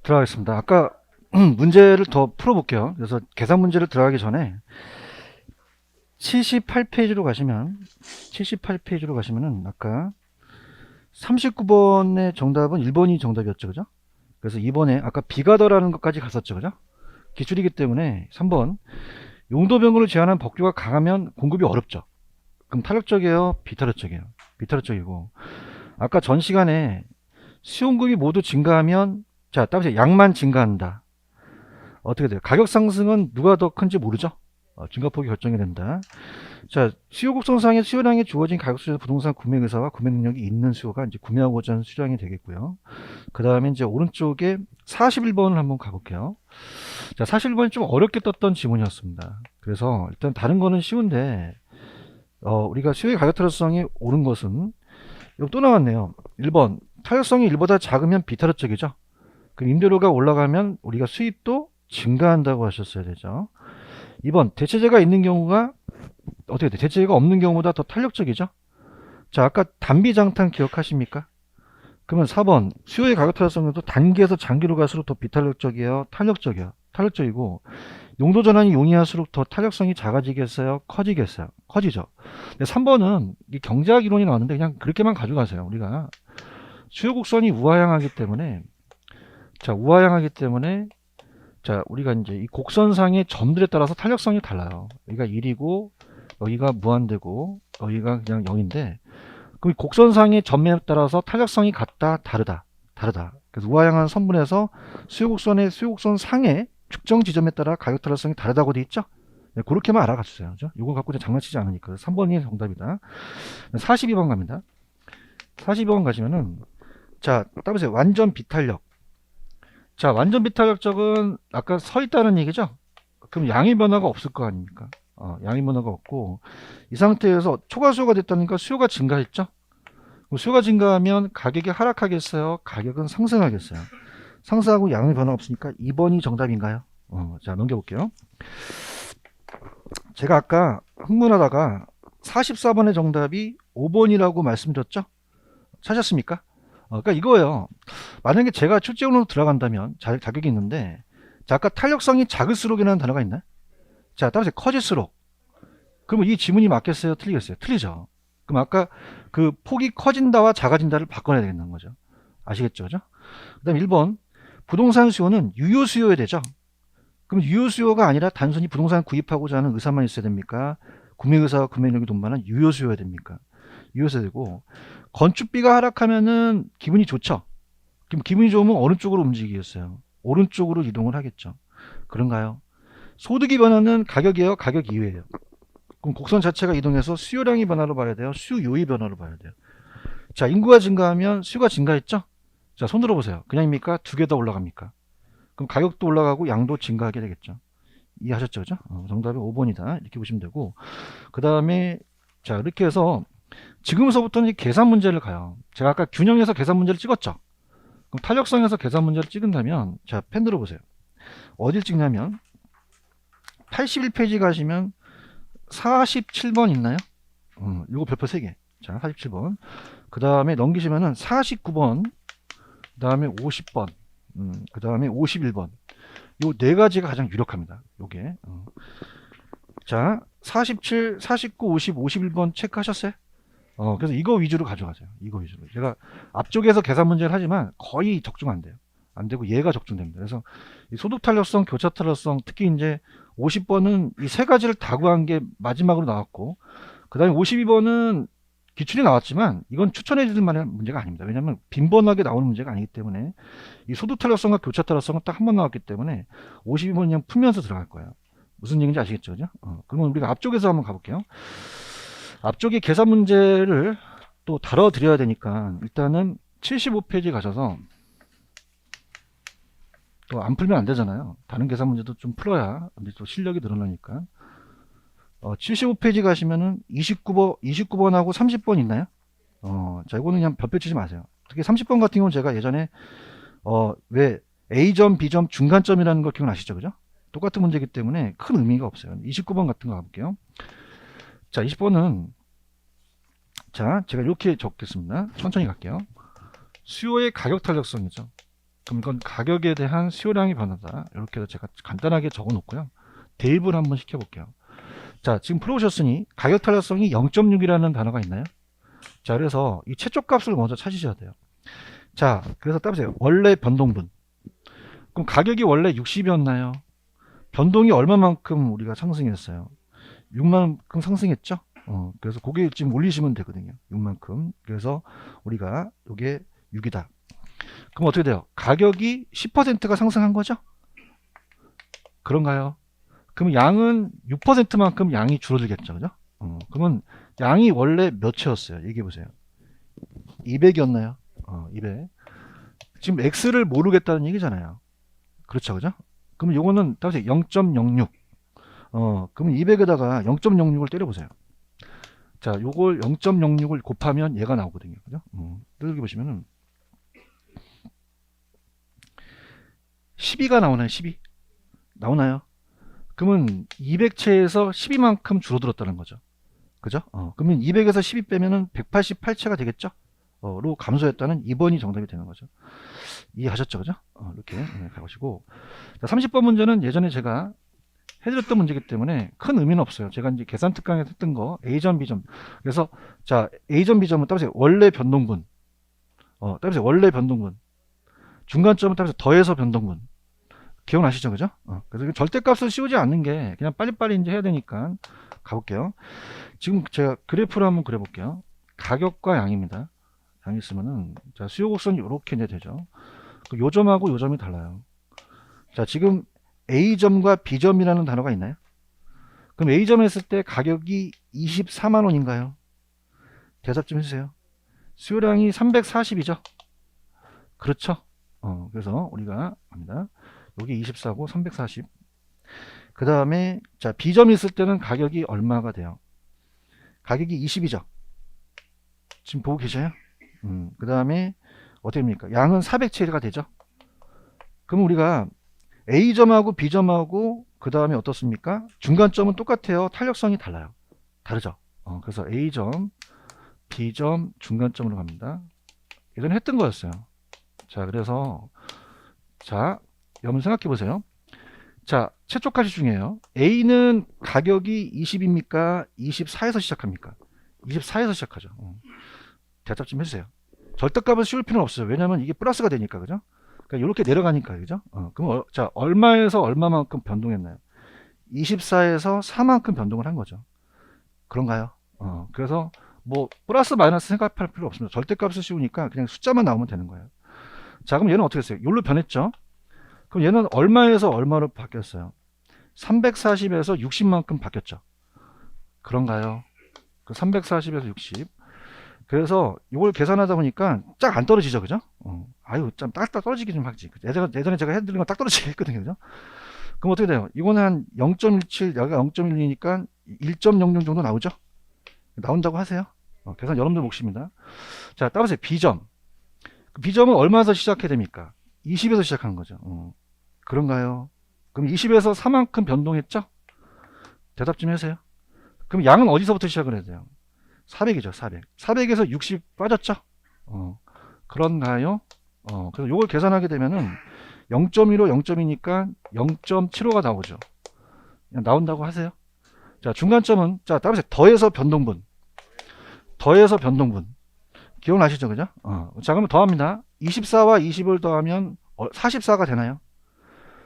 들어가겠습니다. 아까 문제를 더 풀어볼게요. 그래서 계산 문제를 들어가기 전에 78페이지로 가시면 78페이지로 가시면은 아까 39번의 정답은 1번이 정답이었죠. 그죠? 그래서 2번에 아까 비가더라는 것까지 갔었죠. 그죠? 기출이기 때문에 3번 용도 변경을 제한한 법규가 강하면 공급이 어렵죠. 그럼 탄력적이에요? 비탄력적이에요? 비탄력적이고 아까 전 시간에 수용금이 모두 증가하면 자 따라서 양만 증가한다. 어떻게 돼요? 가격 상승은 누가 더 큰지 모르죠? 증가폭이 결정이 된다. 자, 수요 곡선상의 수요량에 주어진 가격 수준 부동산 구매 의사와 구매 능력이 있는 수요가 이제 구매하고자 하는 수량이 되겠고요. 그 다음에 이제 오른쪽에 41번을 한번 가볼게요. 자, 41번이 좀 어렵게 떴던 지문이었습니다. 그래서 일단 다른 거는 쉬운데, 우리가 수요의 가격 탄력성이 오른 것은, 이거 또 나왔네요. 1번, 탄력성이 1보다 작으면 비탄력적이죠. 그럼 임대료가 올라가면 우리가 수입도 증가한다고 하셨어야 되죠. 2번, 대체재가 있는 경우가 어떻게 돼? 대체재가 없는 경우보다 더 탄력적이죠. 자, 아까 단비장탄 기억하십니까? 그러면 4번, 수요의 가격 탄력성도 단기에서 장기로 갈수록 더 비탄력적이에요? 탄력적이에요? 탄력적이고, 용도 전환이 용이할수록 더 탄력성이 작아지겠어요? 커지겠어요? 커지죠. 근데 3번은 경제학 이론이 나왔는데 그냥 그렇게만 가져가세요. 우리가 수요 곡선이 우하향하기 때문에 자, 우하향하기 때문에 자, 우리가 이제 이 곡선상의 점들에 따라서 탄력성이 달라요. 여기가 1이고, 여기가 무한대고, 여기가 그냥 0인데, 그럼 이 곡선상의 점에 따라서 탄력성이 같다, 다르다, 다르다. 그래서 우하향한 선분에서 수요곡선의 수요곡선 상의 특정 지점에 따라 가격 탄력성이 다르다고 돼 있죠? 네, 그렇게만 알아가 주세요. 그죠? 이거 갖고 장난치지 않으니까. 3번이 정답이다. 42번 갑니다. 42번 가시면은, 자, 따보세요. 완전 비탄력. 자, 완전 비탄력적은 아까 서 있다는 얘기죠? 그럼 양의 변화가 없을 거 아닙니까? 양의 변화가 없고 이 상태에서 초과수요가 됐다니까 수요가 증가했죠? 그럼 수요가 증가하면 가격이 하락하겠어요? 가격은 상승하겠어요? 상승하고 양의 변화가 없으니까 2번이 정답인가요? 자, 넘겨볼게요. 제가 아까 흥분하다가 44번의 정답이 5번이라고 말씀드렸죠? 찾았습니까? 그러니까 이거예요. 만약에 제가 출제원으로 들어간다면 자격이 있는데 자, 아까 탄력성이 작을수록이라는 단어가 있나요? 자, 따라서 커질수록. 그러면 이 지문이 맞겠어요? 틀리겠어요? 틀리죠. 그럼 아까 그 폭이 커진다와 작아진다를 바꿔내야 되는 거죠. 아시겠죠? 그죠? 그 다음 1번. 부동산 수요는 유효 수요여야 되죠. 그럼 유효 수요가 아니라 단순히 부동산 구입하고자 하는 의사만 있어야 됩니까? 구매 의사와 구매 능력이 동반한 유효 수요여야 됩니까? 유효 수요 되고 건축비가 하락하면은 기분이 좋죠. 그럼 기분이 좋으면 어느 쪽으로 움직이겠어요? 오른쪽으로 이동을 하겠죠. 그런가요? 소득이 변하는 가격이에요? 가격 이외예요? 그럼 곡선 자체가 이동해서 수요량이 변화로 봐야 돼요? 수요의 변화로 봐야 돼요? 자, 인구가 증가하면 수요가 증가했죠? 자, 손 들어보세요. 그냥입니까? 두 개 더 올라갑니까? 그럼 가격도 올라가고 양도 증가하게 되겠죠. 이해하셨죠? 그죠? 정답이 5번이다. 이렇게 보시면 되고. 그 다음에, 자, 이렇게 해서 지금서부터는 이제 계산 문제를 가요. 제가 아까 균형에서 계산 문제를 찍었죠? 그럼 탄력성에서 계산 문제를 찍은다면, 자, 펜 들어보세요. 어딜 찍냐면, 81페이지 가시면 47번 있나요? 이거 별표 3개. 자, 47번. 그 다음에 넘기시면은 49번, 그 다음에 50번, 그 다음에 51번. 요 네 가지가 가장 유력합니다. 요게. 자, 47, 49, 50, 51번 체크하셨어요? 그래서 이거 위주로 가져가세요. 이거 위주로. 제가 앞쪽에서 계산 문제를 하지만 거의 적중 안 돼요. 안 되고 얘가 적중됩니다. 그래서 이 소득 탄력성, 교차 탄력성, 특히 이제 50번은 이 세 가지를 다 구한 게 마지막으로 나왔고, 그 다음에 52번은 기출이 나왔지만 이건 추천해 드릴 만한 문제가 아닙니다. 왜냐하면 빈번하게 나오는 문제가 아니기 때문에 이 소득 탄력성과 교차 탄력성은 딱 한 번 나왔기 때문에 52번 그냥 풀면서 들어갈 거예요. 무슨 얘기인지 아시겠죠? 그죠? 그러면 우리가 앞쪽에서 한번 가볼게요. 앞쪽에 계산 문제를 또 다뤄드려야 되니까 일단은 75페이지 가셔서 또 안 풀면 안 되잖아요. 다른 계산 문제도 좀 풀어야 또 실력이 늘어나니까. 75페이지 가시면은 29번하고 30번 있나요? 자, 이거는 그냥 별표 치지 마세요. 특히 30번 같은 경우는 제가 예전에, 왜 A점, B점, 중간점이라는 걸 기억나시죠? 그죠? 똑같은 문제이기 때문에 큰 의미가 없어요. 29번 같은 거 가볼게요. 자, 20번은, 자, 제가 이렇게 적겠습니다. 천천히 갈게요. 수요의 가격 탄력성이죠. 그럼 이건 가격에 대한 수요량의 변화다. 이렇게 해서 제가 간단하게 적어 놓고요. 대입을 한번 시켜 볼게요. 자, 지금 풀어보셨으니 가격 탄력성이 0.6이라는 단어가 있나요? 자, 그래서 이 최초값을 먼저 찾으셔야 돼요. 자, 그래서 따보세요. 원래 변동분. 그럼 가격이 원래 60이었나요? 변동이 얼마만큼 우리가 상승했어요? 6만큼 상승했죠? 그래서 고개 지금 올리시면 되거든요. 6만큼. 그래서 우리가 이게 6이다. 그럼 어떻게 돼요? 가격이 10%가 상승한 거죠? 그런가요? 그럼 양은 6%만큼 양이 줄어들겠죠, 그죠? 그러면 양이 원래 몇 채였어요? 얘기해 보세요. 200이었나요? 200. 지금 X를 모르겠다는 얘기잖아요. 그렇죠, 그죠? 그럼 요거는 따보세요. 0.06. 그러면 200에다가 0.06을 때려보세요. 자, 요걸 0.06을 곱하면 얘가 나오거든요, 그죠? 여기 보시면은 12가 나오나요? 12 나오나요? 그러면 200채에서 12만큼 줄어들었다는 거죠. 그죠? 그러면 200에서 12 빼면은 188채가 되겠죠? 로 감소했다는 2번이 정답이 되는 거죠. 이해하셨죠? 그죠? 이렇게 가보시고. 자, 30번 문제는 예전에 제가 해드렸던 문제이기 때문에 큰 의미는 없어요. 제가 이제 계산 특강에서 했던 거 A점, B점. 그래서 자, A점, B점은 따보세요. 원래 변동분. 따보세요. 원래 변동분. 중간점은 따보세요. 더해서 변동분. 기억나시죠? 그죠? 그래서 절대값을 씌우지 않는 게 그냥 빨리빨리 이제 해야 되니까 가볼게요. 지금 제가 그래프를 한번 그려볼게요. 가격과 양입니다. 양이 있으면은, 자, 수요 곡선이 이렇게 이제 되죠. 요 점하고 요 점이 달라요. 자, 지금 A점과 B점이라는 단어가 있나요? 그럼 A점에 했을 때 가격이 24만원인가요? 대답 좀 해주세요. 수요량이 340이죠? 그렇죠? 그래서 우리가 합니다. 여기 24고 340. 그 다음에 자, B점이 있을 때는 가격이 얼마가 돼요? 가격이 20이죠? 지금 보고 계셔요? 그 다음에 어떻게 됩니까? 양은 400채가 되죠? 그럼 우리가 A점하고 B점하고 그 다음에 어떻습니까? 중간점은 똑같아요. 탄력성이 달라요. 다르죠? 그래서 A점, B점, 중간점으로 갑니다. 예전에 했던 거였어요. 자, 그래서 자, 여러분 생각해 보세요. 자, 최초까지 중요해요. A는 가격이 20입니까? 24에서 시작합니까? 24에서 시작하죠. 대답 좀 해주세요. 절대값을 씌울 필요는 없어요. 왜냐면 이게 플러스가 되니까, 그죠? 그러니까 이렇게 내려가니까, 그죠? 그럼 자, 얼마에서 얼마만큼 변동했나요? 24에서 4만큼 변동을 한 거죠. 그런가요? 그래서 뭐 플러스 마이너스 생각할 필요 없습니다. 절대값을 씌우니까 그냥 숫자만 나오면 되는 거예요. 자, 그럼 얘는 어떻게 했어요? 여기로 변했죠? 그럼 얘는 얼마에서 얼마로 바뀌었어요? 340에서 60만큼 바뀌었죠. 그런가요? 그 340에서 60. 그래서 이걸 계산하다 보니까 쫙 안 떨어지죠, 그죠? 아유, 좀 딱 떨어지기 좀 하지. 예전에 제가 해드린 건 딱 떨어지게 했거든요, 그죠? 그럼 어떻게 돼요? 이거는 한 0.17, 여기가 0.12니까 1.00 정도 나오죠? 나온다고 하세요. 계산 여러분들 몫입니다. 자, 따라서 B점. B점은 얼마에서 시작해야 됩니까? 20에서 시작하는 거죠. 그런가요? 그럼 20에서 4만큼 변동했죠? 대답 좀 해주세요. 그럼 양은 어디서부터 시작을 해야 돼요? 400이죠, 400. 400에서 60 빠졌죠? 그런가요? 그래서 이걸 계산하게 되면은 0.15, 0.2니까 0.75가 나오죠. 그냥 나온다고 하세요. 자, 중간점은, 자, 따라서 더해서 변동분. 더해서 변동분. 기억나시죠, 그죠? 자, 그러면 더합니다. 24와 20을 더하면 44가 되나요?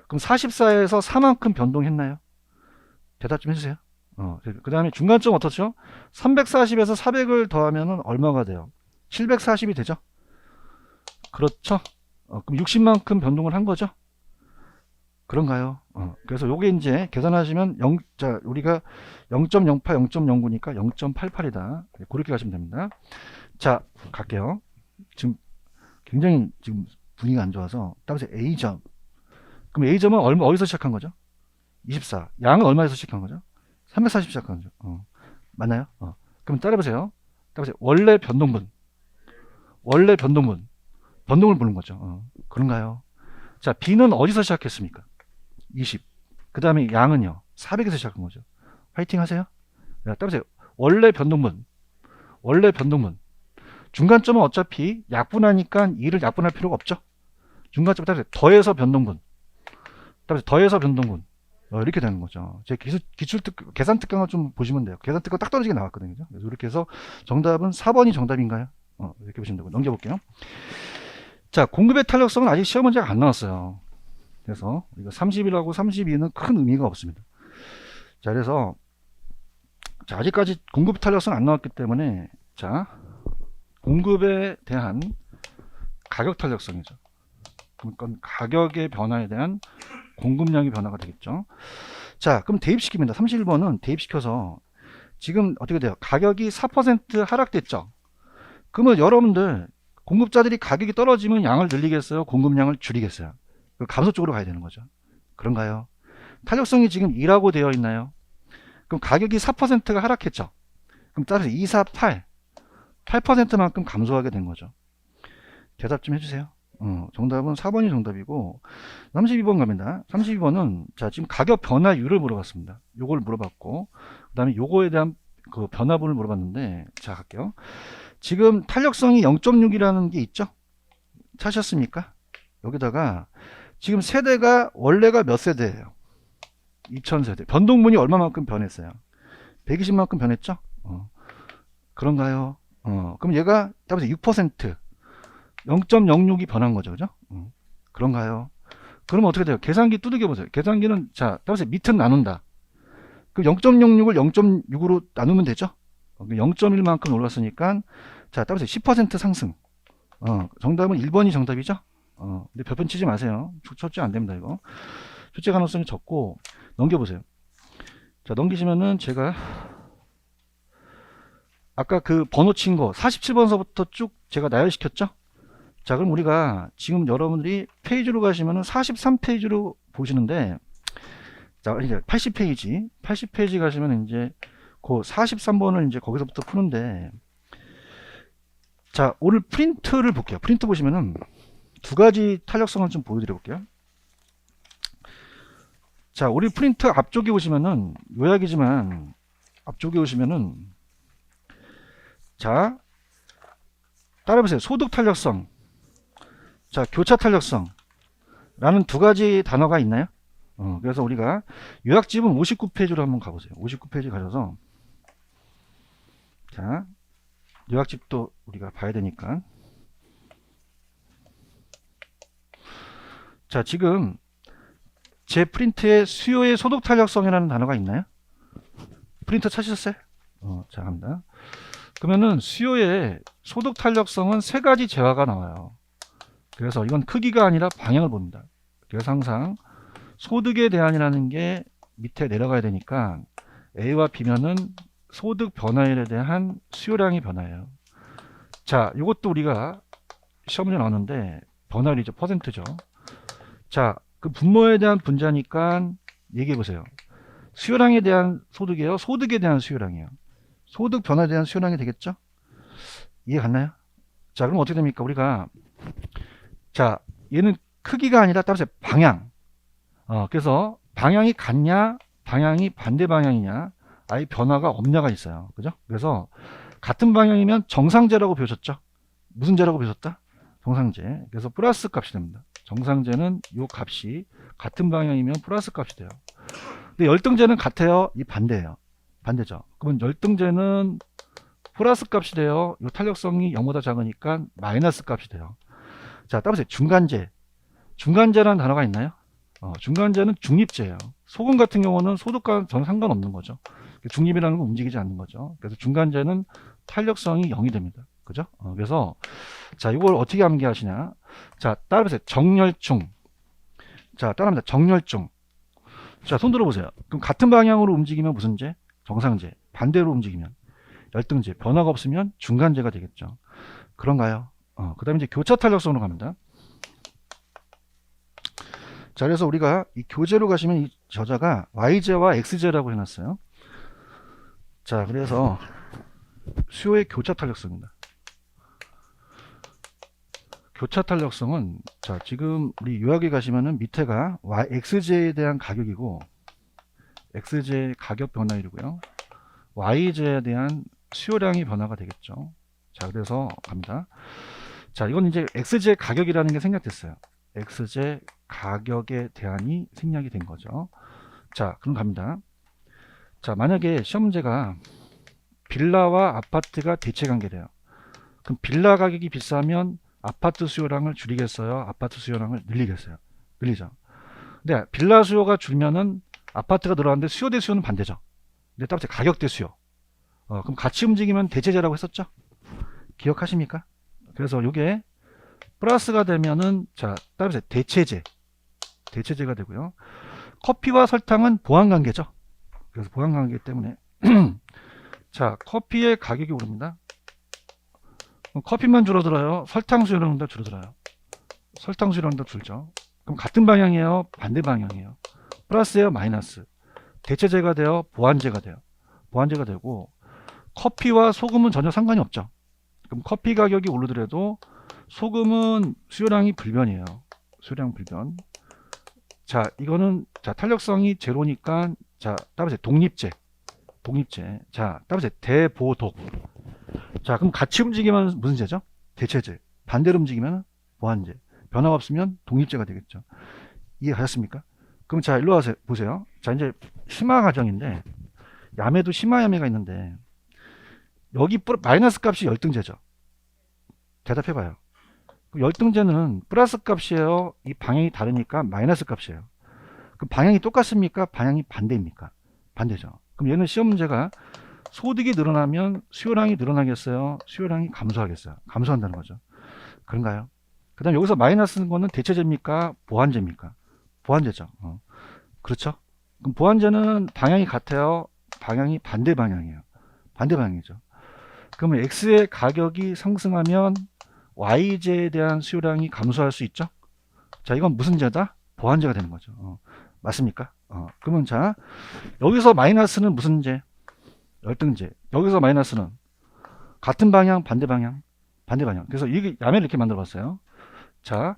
그럼 44에서 4만큼 변동했나요? 대답 좀 해주세요. 그 다음에 중간점 어떻죠? 340에서 400을 더하면 얼마가 돼요? 740이 되죠? 그렇죠? 그럼 60만큼 변동을 한 거죠? 그런가요? 그래서 요게 이제 계산하시면 자, 우리가 0.08, 0.09니까 0.88이다. 그렇게 가시면 됩니다. 자, 갈게요. 지금 굉장히 지금 분위기가 안 좋아서 따라서 A점. 그럼 A점은 어디서 시작한 거죠? 24. 양은 얼마에서 시작한 거죠? 340 시작한 거죠. 맞나요? 그럼 따라해보세요. 원래 변동분. 원래 변동분. 변동을 보는 거죠. 그런가요? 자, B는 어디서 시작했습니까? 20. 그 다음에 양은요? 400에서 시작한 거죠. 화이팅 하세요. 자, 따라해보세요. 원래 변동분. 원래 변동분. 중간점은 어차피 약분하니까 2를 약분할 필요가 없죠. 중간점 따라서 더해서 변동분. 따라서 더해서 변동분. 이렇게 되는 거죠. 제 계산 특강을 좀 보시면 돼요. 계산 특강 딱 떨어지게 나왔거든요. 그래서 이렇게 해서 정답은 4번이 정답인가요? 이렇게 보시면 되고 넘겨볼게요. 자, 공급의 탄력성은 아직 시험 문제가 안 나왔어요. 그래서 이거 31하고 32는 큰 의미가 없습니다. 자, 그래서 자, 아직까지 공급 탄력성 안 나왔기 때문에 자, 공급에 대한 가격 탄력성이죠. 그러니까 가격의 변화에 대한 공급량의 변화가 되겠죠. 자, 그럼 대입시킵니다. 31번은 대입시켜서 지금 어떻게 돼요? 가격이 4% 하락됐죠. 그러면 여러분들 공급자들이 가격이 떨어지면 양을 늘리겠어요? 공급량을 줄이겠어요? 감소 쪽으로 가야 되는 거죠. 그런가요? 탄력성이 지금 2라고 되어 있나요? 그럼 가격이 4%가 하락했죠. 그럼 따라서 2, 4, 8%만큼 감소하게 된 거죠. 대답 좀 해주세요. 정답은 4번이 정답이고 32번 갑니다. 32번은 자, 지금 가격 변화율을 물어봤습니다. 요걸 물어봤고 그 다음에 요거에 대한 그 변화분을 물어봤는데 자, 갈게요. 지금 탄력성이 0.6이라는 게 있죠? 찾으셨습니까? 여기다가 지금 세대가 원래가 몇 세대예요? 2000세대. 변동분이 얼마만큼 변했어요? 120만큼 변했죠? 그런가요? 그럼 얘가 따라서 6% 0.06이 변한 거죠. 그죠? 그런가요? 그러면 어떻게 돼요? 계산기 두들겨 보세요. 계산기는 자, 따라서 밑은 나눈다. 그럼 0.06을 0.6으로 나누면 되죠? 0.1만큼 올랐으니까 자, 따라서 10% 상승. 정답은 1번이 정답이죠? 근데 별편 치지 마세요. 첫째 안 됩니다, 이거. 첫째 가능성이 적고 넘겨보세요. 자, 넘기시면은 제가 아까 그 번호 친 거 47번서부터 쭉 제가 나열시켰죠? 자, 그럼 우리가 지금 여러분들이 페이지로 가시면은 43페이지로 보시는데 자, 이제 80페이지 가시면 이제 그 43번을 이제 거기서부터 푸는데 자, 오늘 프린트를 볼게요. 프린트 보시면은 두 가지 탄력성을 좀 보여드려 볼게요. 자, 우리 프린트 앞쪽에 오시면은 요약이지만 앞쪽에 오시면은 자, 따라해보세요. 소득 탄력성, 자, 교차 탄력성 라는 두 가지 단어가 있나요? 그래서 우리가 요약집은 59페이지로 한번 가보세요. 59페이지 가셔서 자, 요약집도 우리가 봐야 되니까 자, 지금 제 프린트에 수요의 소득 탄력성이라는 단어가 있나요? 프린터 찾으셨어요? 자, 갑니다. 그러면은 수요의 소득 탄력성은 세 가지 재화가 나와요. 그래서 이건 크기가 아니라 방향을 봅니다. 그래서 항상 소득에 대한이라는 게 밑에 내려가야 되니까 A와 B면은 소득 변화율에 대한 수요량의 변화예요. 자, 이것도 우리가 시험 문제 나왔는데 변화율이죠. 퍼센트죠. 자, 그 분모에 대한 분자니까 얘기해 보세요. 수요량에 대한 소득이에요? 소득에 대한 수요량이에요? 소득 변화에 대한 수요량이 되겠죠? 이해 갔나요? 자, 그럼 어떻게 됩니까? 우리가 자, 얘는 크기가 아니라 따라서 방향. 그래서 방향이 같냐, 방향이 반대 방향이냐, 아예 변화가 없냐가 있어요. 그죠? 그래서 같은 방향이면 정상제라고 배우셨죠? 무슨 제라고 배우셨다? 정상제. 그래서 플러스 값이 됩니다. 정상제는 이 값이 같은 방향이면 플러스 값이 돼요. 근데 열등제는 같아요? 이 반대예요. 반대죠. 그러면 열등제는 플러스 값이 돼요. 이 탄력성이 0보다 작으니까 마이너스 값이 돼요. 자, 따라서 중간제. 중간제라는 단어가 있나요? 중간제는 중립제예요. 소금 같은 경우는 소득과 전혀 상관없는 거죠. 중립이라는 건 움직이지 않는 거죠. 그래서 중간제는 탄력성이 0이 됩니다. 그죠? 그래서 자, 이걸 어떻게 암기하시냐? 자, 따라서 정렬중. 자, 따라합니다. 정렬중. 자, 손 들어보세요. 그럼 같은 방향으로 움직이면 무슨 제? 정상제. 반대로 움직이면 열등제. 변화가 없으면 중간제가 되겠죠. 그런가요? 그 다음에 이제 교차 탄력성으로 갑니다. 자, 그래서 우리가 이 교재로 가시면 이 저자가 YJ와 XJ라고 해놨어요. 자, 그래서 수요의 교차 탄력성입니다. 교차 탄력성은 자, 지금 우리 요약에 가시면은 밑에가 XJ에 대한 가격이고 XJ 가격 변화율이고요. YJ에 대한 수요량이 변화가 되겠죠. 자, 그래서 갑니다. 자, 이건 이제 XJ 가격이라는 게 생략됐어요. X제 가격에 대한이 생략이 된 거죠. 자, 그럼 갑니다. 자, 만약에 시험 문제가 빌라와 아파트가 대체 관계돼요. 그럼 빌라 가격이 비싸면 아파트 수요량을 줄이겠어요? 아파트 수요량을 늘리겠어요? 늘리죠. 근데 빌라 수요가 줄면은 아파트가 늘어나는데 수요 대 수요는 반대죠. 근데 따라서 가격 대 수요. 그럼 같이 움직이면 대체제라고 했었죠? 기억하십니까? 그래서 이게 플러스가 되면은 자, 따라서 대체제가 되고요. 커피와 설탕은 보완관계죠. 그래서 보완관계 때문에 자, 커피의 가격이 오릅니다. 커피만 줄어들어요? 설탕 수요는 더 줄어들어요? 설탕 수요는 더 줄죠. 그럼 같은 방향이에요? 반대 방향이에요? 플러스예요? 마이너스? 대체제가 돼요? 보완제가 돼요? 보완제가 되고 커피와 소금은 전혀 상관이 없죠. 그럼 커피 가격이 오르더라도 소금은 수요량이 불변이에요. 수요량 불변. 자, 이거는 자, 탄력성이 제로니까 자, 따라서 독립제. 자, 따라서 대보독. 자, 그럼 같이 움직이면 무슨 제죠? 대체제. 반대로 움직이면 보완제. 변화가 없으면 독립제가 되겠죠. 이해가셨습니까? 그럼 자, 일로 와서 보세요. 자, 이제 심화 과정인데 야매도 심화 야매가 있는데 여기 마이너스 값이 열등제죠. 대답해봐요. 열등제는 플러스 값이에요? 이 방향이 다르니까 마이너스 값이에요. 그럼 방향이 똑같습니까? 방향이 반대입니까? 반대죠. 그럼 얘는 시험 문제가 소득이 늘어나면 수요량이 늘어나겠어요? 수요량이 감소하겠어요? 감소한다는 거죠. 그런가요? 그 다음 여기서 마이너스는 거는 대체제입니까? 보완제입니까? 보완제죠. 그렇죠? 그럼 보완제는 방향이 같아요? 방향이 반대 방향이에요. 반대 방향이죠. 그러면 X의 가격이 상승하면 Y제에 대한 수요량이 감소할 수 있죠? 자, 이건 무슨 제다? 보완제가 되는 거죠. 맞습니까? 그러면 자, 여기서 마이너스는 무슨 제? 열등제. 여기서 마이너스는 같은 방향, 반대 방향, 반대 방향. 그래서 이게 야매를 이렇게 만들어 봤어요. 자,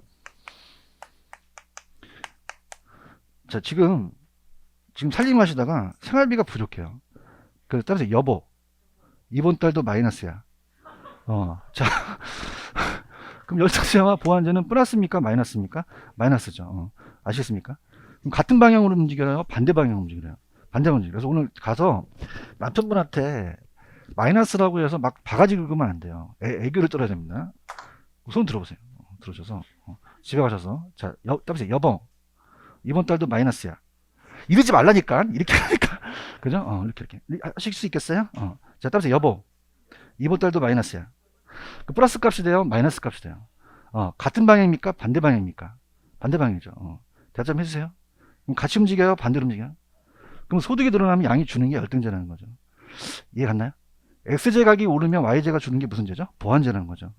지금 살림하시다가 생활비가 부족해요. 그래서 따라서 여보, 이번 달도 마이너스야. 자, 그럼 열등제와 보완제는 플러스입니까? 마이너스입니까? 마이너스죠. 아시겠습니까? 그럼 같은 방향으로 움직여요? 반대 방향으로 움직여요? 반대 방향으로. 그래서 오늘 가서 남편분한테 마이너스라고 해서 막 바가지 긁으면 안 돼요. 애교를 떨어야 됩니다. 손 들어보세요. 들어오셔서 집에 가셔서 자, 따보세요. 여보, 이번 달도 마이너스야. 이러지 말라니까. 이렇게 하니까. 그죠? 이렇게 하실 수 있겠어요? 자, 따보세요. 여보, 이번 달도 마이너스야. 그 플러스 값이 돼요? 마이너스 값이 돼요? 같은 방향입니까? 반대 방향입니까? 반대 방향이죠. 대답 좀 해주세요. 그럼 같이 움직여요? 반대로 움직여요? 그럼 소득이 늘어나면 양이 주는 게 열등제라는 거죠. 이해 갔나요? X제 가격이 오르면 Y제가 주는 게 무슨 제죠? 보완제라는 거죠.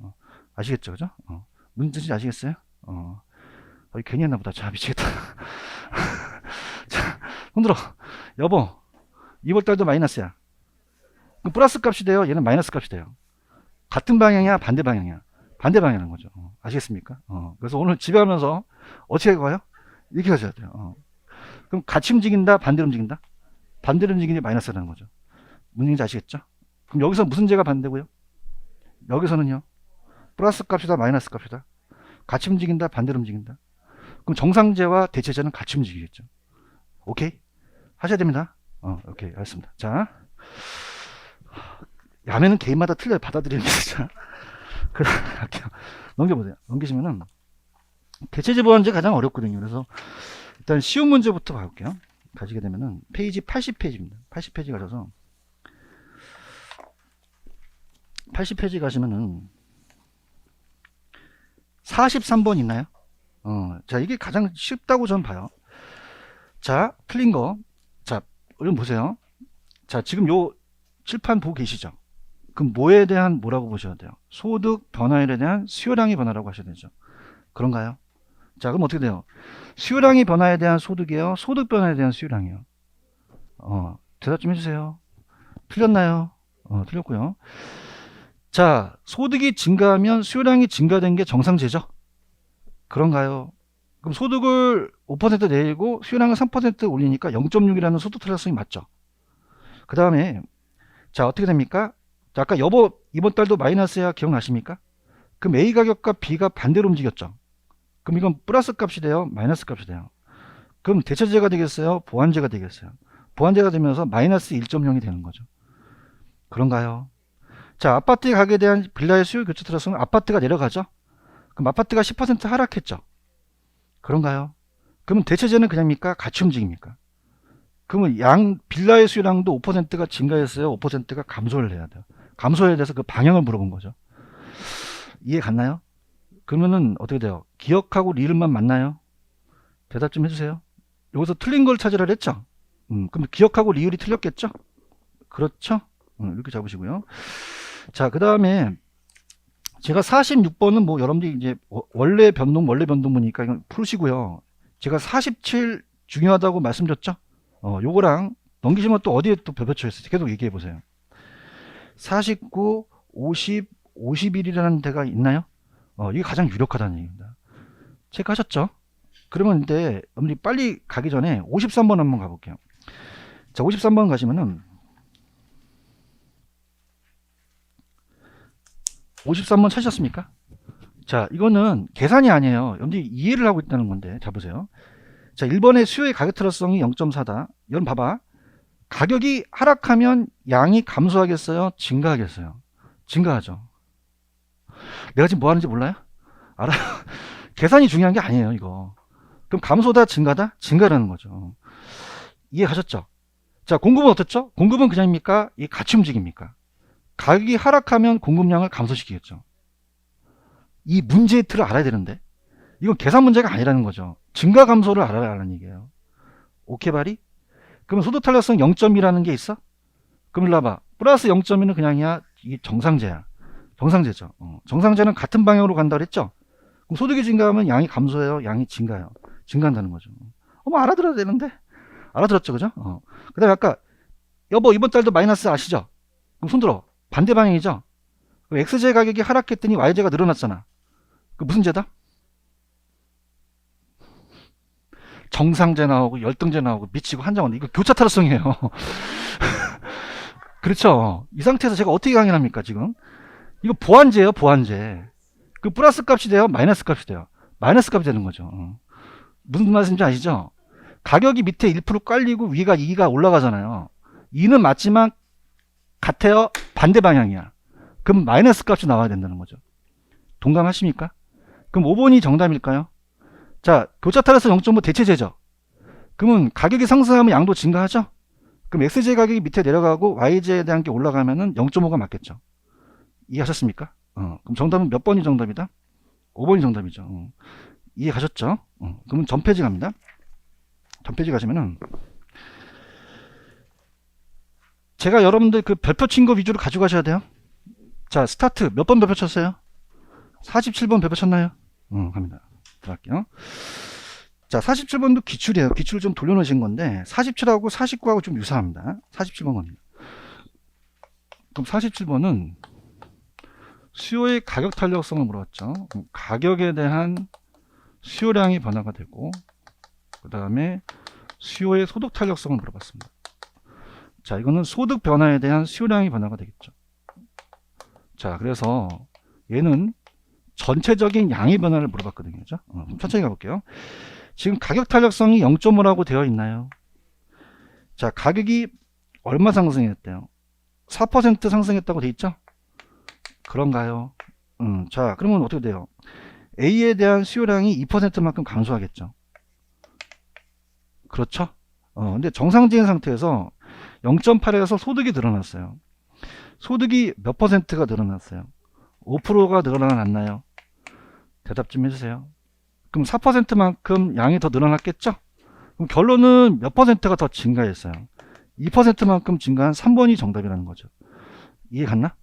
아시겠죠? 그죠? 무슨 뜻인지 아시겠어요? 괜히 했나 보다. 자, 미치겠다. 자, 손들어. 여보, 이번 달도 마이너스야. 그럼 플러스 값이 돼요? 얘는 마이너스 값이 돼요. 같은 방향이야? 반대 방향이야? 반대 방향이라는 거죠. 아시겠습니까? 그래서 오늘 집에 가면서 어떻게 가요? 이렇게 가셔야 돼요. 그럼 같이 움직인다? 반대로 움직인다? 반대로 움직이는 게 마이너스라는 거죠. 무슨 얘기인지 아시겠죠? 그럼 여기서 무슨 제가 반대고요? 여기서는요? 플러스 값이다? 마이너스 값이다? 같이 움직인다? 반대로 움직인다? 그럼 정상제와 대체제는 같이 움직이겠죠. 오케이? 하셔야 됩니다. 오케이. 알겠습니다. 자, 야매는 개인마다 틀려요. 받아들이는 게 진짜. 그래, 할게요. 넘겨보세요. 넘기시면은 대체제 보완제 가장 어렵거든요. 그래서 일단 쉬운 문제부터 가볼게요. 가지게 되면은 페이지 80페이지입니다. 80페이지 가셔서 80페이지 가시면은 43번 있나요? 자, 이게 가장 쉽다고 저는 봐요. 자, 틀린 거. 자, 얼른 보세요. 자, 지금 요 칠판 보고 계시죠? 그럼 뭐에 대한 뭐라고 보셔야 돼요? 소득 변화율에 대한 수요량의 변화라고 하셔야 되죠. 그런가요? 자, 그럼 어떻게 돼요? 수요량의 변화에 대한 소득이에요? 소득 변화에 대한 수요량이에요? 대답 좀 해주세요. 틀렸나요? 틀렸고요. 자, 소득이 증가하면 수요량이 증가된 게 정상제죠? 그런가요? 그럼 소득을 5% 내고 수요량을 3% 올리니까 0.6이라는 소득 탄력성이 맞죠? 그 다음에 자, 어떻게 됩니까? 자, 아까 여보 이번 달도 마이너스야 기억나십니까? 그럼 A 가격과 B가 반대로 움직였죠? 그럼 그럼 이건 플러스 값이 돼요? 마이너스 값이 돼요? 그럼 대체제가 되겠어요? 보완제가 되겠어요? 보완제가 되면서 마이너스 1.0이 되는 거죠. 그런가요? 자, 아파트 가격에 대한 빌라의 수요 교체 틀었으면 아파트가 내려가죠? 그럼 아파트가 10% 하락했죠? 그런가요? 그러면 대체제는 그냥입니까? 같이 움직입니까? 그러면 빌라의 수요량도 5%가 증가했어요? 5%가 감소를 해야 돼요? 감소에 대해서 그 방향을 물어본 거죠. 이해 갔나요? 그러면은 어떻게 돼요? 기억하고 리을만 맞나요? 대답 좀 해주세요. 여기서 틀린 걸 찾으라 그랬죠? 그럼 기억하고 리을이 틀렸겠죠? 그렇죠? 이렇게 잡으시고요. 자, 그 다음에 제가 46번은 뭐 여러분들이 이제 원래 변동문이니까 이건 풀으시고요. 제가 47 중요하다고 말씀드렸죠? 요거랑 넘기시면 또 어디에 또 벼벼쳐 있어요? 계속 얘기해 보세요. 49, 50, 51이라는 데가 있나요? 이게 가장 유력하다는 얘기입니다. 체크하셨죠? 그러면 근데 우리 빨리 가기 전에 53번 한번 가볼게요. 자, 53번 가시면은 53번 찾으셨습니까? 자, 이거는 계산이 아니에요. 여러분들이 이해를 하고 있다는 건데, 자 보세요. 자, 1번의 수요의 가격 틀어성이 0.4다. 여러분 봐봐. 가격이 하락하면 양이 감소하겠어요? 증가하겠어요? 증가하죠. 내가 지금 뭐 하는지 몰라요? 알아? 계산이 중요한 게 아니에요, 이거. 그럼 감소다, 증가다? 증가라는 거죠. 이해하셨죠? 자, 공급은 어떻죠? 공급은 그냥입니까? 이 같이 움직입니까? 가격이 하락하면 공급량을 감소시키겠죠. 이 문제의 틀을 알아야 되는데 이건 계산 문제가 아니라는 거죠. 증가 감소를 알아야 하는 얘기예요. 오케이 바리? 그러면 소득 탄력성 0점이라는 게 있어? 그럼 일로 와봐. 플러스 0.1은 그냥이야. 이게 정상제야. 정상제죠. 정상제는 같은 방향으로 간다 그랬죠? 그럼 소득이 증가하면 양이 감소해요? 양이 증가해요? 증가한다는 거죠. 알아들어야 되는데? 알아들었죠, 그죠? 그 다음에 아까 여보 이번 달도 마이너스 아시죠? 그럼 손들어. 반대 방향이죠? X제 가격이 하락했더니 Y제가 늘어났잖아. 그 무슨 제다? 정상제 나오고 열등제 나오고 미치고 한장원. 이거 교차 탈락성이에요. 그렇죠? 이 상태에서 제가 어떻게 강연합니까 지금? 이거 보완제예요, 보완제. 그 플러스 값이 돼요, 마이너스 값이 돼요? 마이너스 값이 되는 거죠. 무슨 말씀인지 아시죠? 가격이 밑에 1% 깔리고 위가 2가 올라가잖아요. 2는 맞지만 같아요, 반대 방향이야. 그럼 마이너스 값이 나와야 된다는 거죠. 동감하십니까? 그럼 5번이 정답일까요? 자, 교차 탈락성 0.5 대체제죠. 그러면 가격이 상승하면 양도 증가하죠? 그럼 X제 가격이 밑에 내려가고 Y제에 대한 게 올라가면은 0.5가 맞겠죠. 이해하셨습니까? 그럼 정답은 몇 번이 정답이다? 5번이 정답이죠. 이해 가셨죠? 그러면 전 페이지 갑니다. 전 페이지 가시면은 제가 여러분들 그 별표 친 거 위주로 가져가셔야 돼요. 자, 스타트 몇 번 별표 쳤어요? 47번 별표 쳤나요? 갑니다. 들어갈게요. 자, 47번도 기출이에요. 기출을 좀 돌려놓으신 건데 47하고 49하고 좀 유사합니다. 47번 겁니다. 그럼 47번은 수요의 가격 탄력성을 물었죠. 가격에 대한 수요량이 변화가 되고 그 다음에 수요의 소득 탄력성을 물어봤습니다. 자, 이거는 소득 변화에 대한 수요량이 변화가 되겠죠. 자, 그래서 얘는 전체적인 양의 변화를 물어봤거든요. 그죠? 천천히 가볼게요. 지금 가격 탄력성이 0.5라고 되어 있나요? 자, 가격이 얼마 상승했대요? 4% 상승했다고 돼 있죠? 그런가요? 자, 그러면 어떻게 돼요? A에 대한 수요량이 2%만큼 감소하겠죠. 그렇죠? 근데 정상적인 상태에서 0.8에서 소득이 늘어났어요. 소득이 몇 퍼센트가 늘어났어요? 5%가 늘어났나요? 대답 좀 해주세요. 그럼 4%만큼 양이 더 늘어났겠죠? 그럼 결론은 몇 퍼센트가 더 증가했어요? 2%만큼 증가한 3번이 정답이라는 거죠. 이해 갔나?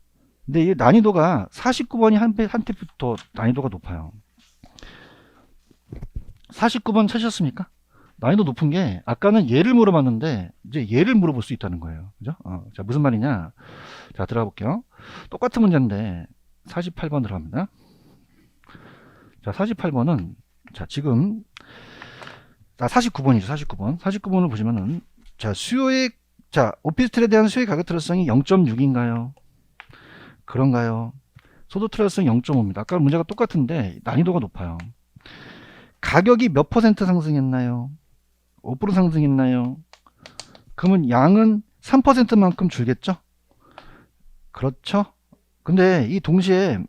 근데 이 난이도가 49번이 한 테부터 난이도가 높아요. 49번 찾으셨습니까? 난이도 높은 게 아까는 얘를 물어봤는데 이제 얘를 물어볼 수 있다는 거예요. 그죠? 자, 무슨 말이냐? 자, 들어가 볼게요. 똑같은 문제인데 48번 들어갑니다. 자, 48번은 자, 지금 49번이죠. 49번. 49번을 보시면은 자, 오피스텔에 대한 수요의 가격 틀어성이 0.6인가요? 그런가요? 소득 틀어성 0.5입니다. 아까 문제가 똑같은데 난이도가 높아요. 가격이 몇 퍼센트 상승했나요? 5% 상승했나요? 그러면 양은 3%만큼 줄겠죠? 그렇죠? 근데 이 동시에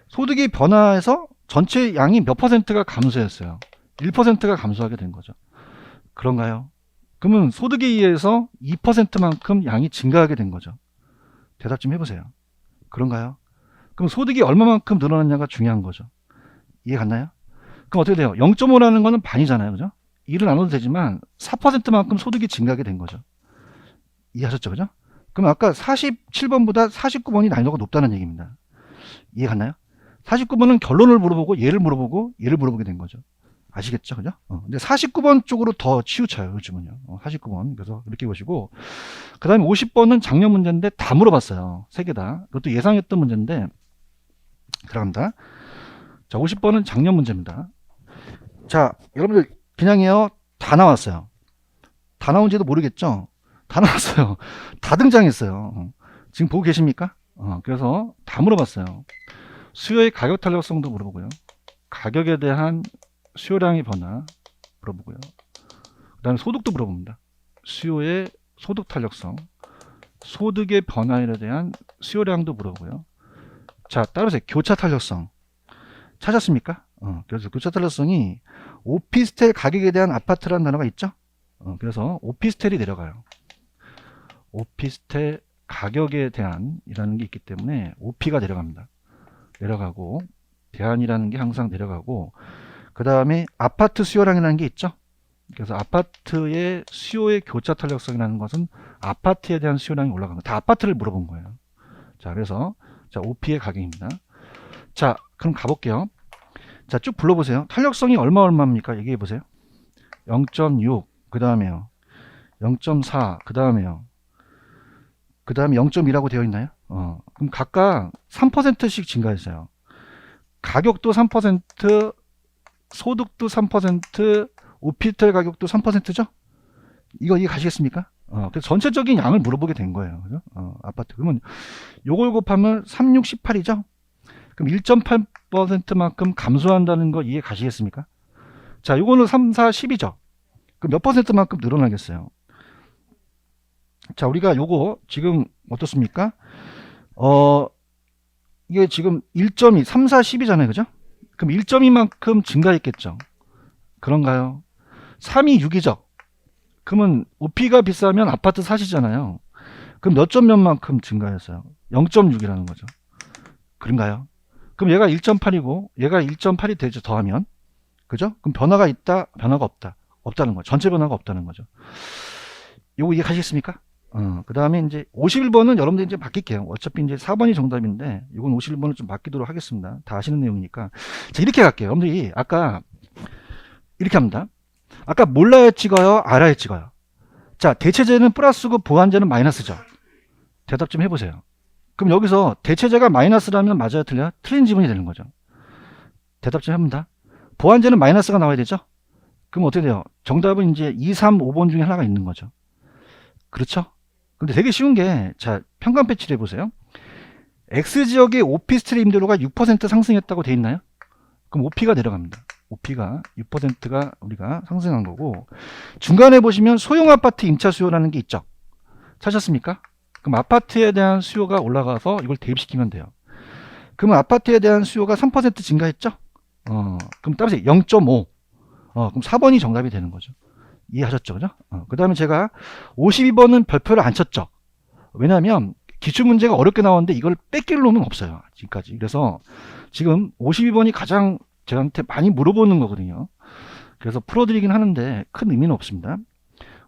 소득이 변화해서 전체 양이 몇 퍼센트가 감소했어요. 1%가 감소하게 된 거죠. 그런가요? 그러면 소득에 의해서 2%만큼 양이 증가하게 된 거죠. 대답 좀 해보세요. 그런가요? 그럼 소득이 얼마만큼 늘어났냐가 중요한 거죠. 이해 갔나요? 그럼 어떻게 돼요? 0.5라는 거는 반이잖아요. 그죠? 1을 나눠도 되지만 4%만큼 소득이 증가하게 된 거죠. 이해하셨죠? 그죠? 그럼 아까 47번보다 49번이 난이도가 높다는 얘기입니다. 이해 갔나요? 49번은 결론을 물어보고 얘를 물어보고 얘를 물어보게 된 거죠. 아시겠죠? 그죠? 근데 49번 쪽으로 더 치우쳐요. 요즘은요. 49번. 그래서 이렇게 보시고. 그 다음에 50번은 작년 문제인데 다 물어봤어요. 세 개 다. 그것도 예상했던 문제인데, 들어갑니다. 자, 50번은 작년 문제입니다. 자, 여러분들, 그냥요. 다 나왔어요. 다 나온지도 모르겠죠? 다 나왔어요. 다 등장했어요. 지금 보고 계십니까? 그래서 다 물어봤어요. 수요의 가격 탄력성도 물어보고요. 가격에 대한 수요량의 변화 물어보고요. 그 다음에 소득도 물어봅니다. 수요의 소득 탄력성, 소득의 변화에 대한 수요량도 물어보고요. 자, 따라서 교차 탄력성 찾았습니까? 그래서 교차 탄력성이 오피스텔 가격에 대한 아파트라는 단어가 있죠? 그래서 오피스텔이 내려가요. 오피스텔 가격에 대한 이라는 게 있기 때문에 OP가 내려갑니다. 내려가고 대안이라는 게 항상 내려가고, 그 다음에 아파트 수요량이라는 게 있죠. 그래서 아파트의 수요의 교차 탄력성이라는 것은 아파트에 대한 수요량이 올라가는 다 아파트를 물어본 거예요. 자, 그래서 자, OP의 가격입니다. 자, 그럼 가볼게요. 자, 쭉 불러보세요. 탄력성이 얼마입니까? 얘기해 보세요. 0.6, 그 다음에요 0.4, 그 다음에요 그 다음에 0.2라고 되어 있나요? 그럼 각각 3%씩 증가했어요. 가격도 3%, 소득도 3%, 오피스텔 가격도 3%죠? 이거 가시겠습니까? 그래서 전체적인 양을 물어보게 된 거예요. 그죠? 아파트. 그러면 요걸 곱하면 3, 6, 18이죠? 그럼 1.8%만큼 감소한다는 거 이해 가시겠습니까? 자, 요거는 3, 4, 10이죠? 그럼 몇 퍼센트만큼 늘어나겠어요? 자, 우리가 요거 지금 어떻습니까? 이게 지금 1.2, 3, 4, 10이잖아요. 그죠? 그럼 1.2만큼 증가했겠죠? 그런가요? 3이 6이죠? 그러면 OP가 비싸면 아파트 사시잖아요. 그럼 몇 점 몇만큼 증가했어요? 0.6이라는 거죠. 그런가요? 그럼 얘가 1.8이고 얘가 1.8이 되죠. 더하면. 그죠? 그럼 변화가 있다, 변화가 없다. 없다는 거죠. 전체 변화가 없다는 거죠. 요거 이해가시겠습니까? 그 다음에 이제 51번은 여러분들 이제 바뀔게요. 어차피 이제 4번이 정답인데, 이건 51번을 좀 바뀌도록 하겠습니다. 다 아시는 내용이니까. 자, 이렇게 갈게요. 여러분들이 아까 이렇게 합니다. 아까 몰라야 찍어요? 알아야 찍어요? 자, 대체제는 플러스고 보완제는 마이너스죠. 대답 좀 해보세요. 그럼 여기서 대체제가 마이너스라면 맞아요? 틀려요? 틀린 지문이 되는 거죠. 대답 좀 해봅니다. 보완제는 마이너스가 나와야 되죠? 그럼 어떻게 돼요? 정답은 이제 2, 3, 5번 중에 하나가 있는 거죠. 그렇죠? 근데 되게 쉬운 게, 자, 평간 패치를 해보세요. X지역의 오피스텔 임대료가 6% 상승했다고 돼 있나요? 그럼 OP가 내려갑니다. OP가 6%가 우리가 상승한 거고, 중간에 보시면 소형 아파트 임차 수요라는 게 있죠. 찾았습니까? 그럼 아파트에 대한 수요가 올라가서 이걸 대입시키면 돼요. 그러면 아파트에 대한 수요가 3% 증가했죠? 그럼 따라서 0.5. 그럼 4번이 정답이 되는 거죠. 이해하셨죠? 그죠? 그 다음에 제가 52번은 별표를 안 쳤죠. 왜냐하면 기출문제가 어렵게 나왔는데 이걸 뺏길 놈은 없어요. 지금까지. 그래서 지금 52번이 가장 저한테 많이 물어보는 거거든요. 그래서 풀어드리긴 하는데 큰 의미는 없습니다.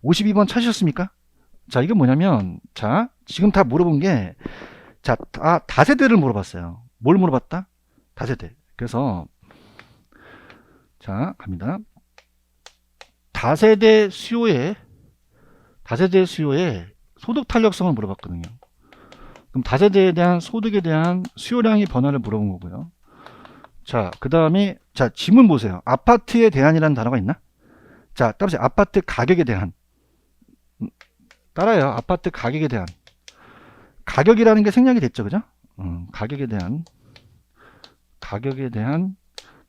52번 찾으셨습니까? 자, 이건 뭐냐면, 자, 지금 다 물어본 게, 자, 다세대를 물어봤어요. 뭘 물어봤다? 다세대. 그래서, 자, 갑니다. 다세대 수요의 소득 탄력성을 물어봤거든요. 그럼 다세대에 대한 소득에 대한 수요량의 변화를 물어본 거고요. 자, 그 다음에, 자, 지문 보세요. 아파트에 대한이라는 단어가 있나? 자, 따라서 아파트 가격에 대한. 따라요. 아파트 가격에 대한. 가격이라는 게 생략이 됐죠. 그죠? 가격에 대한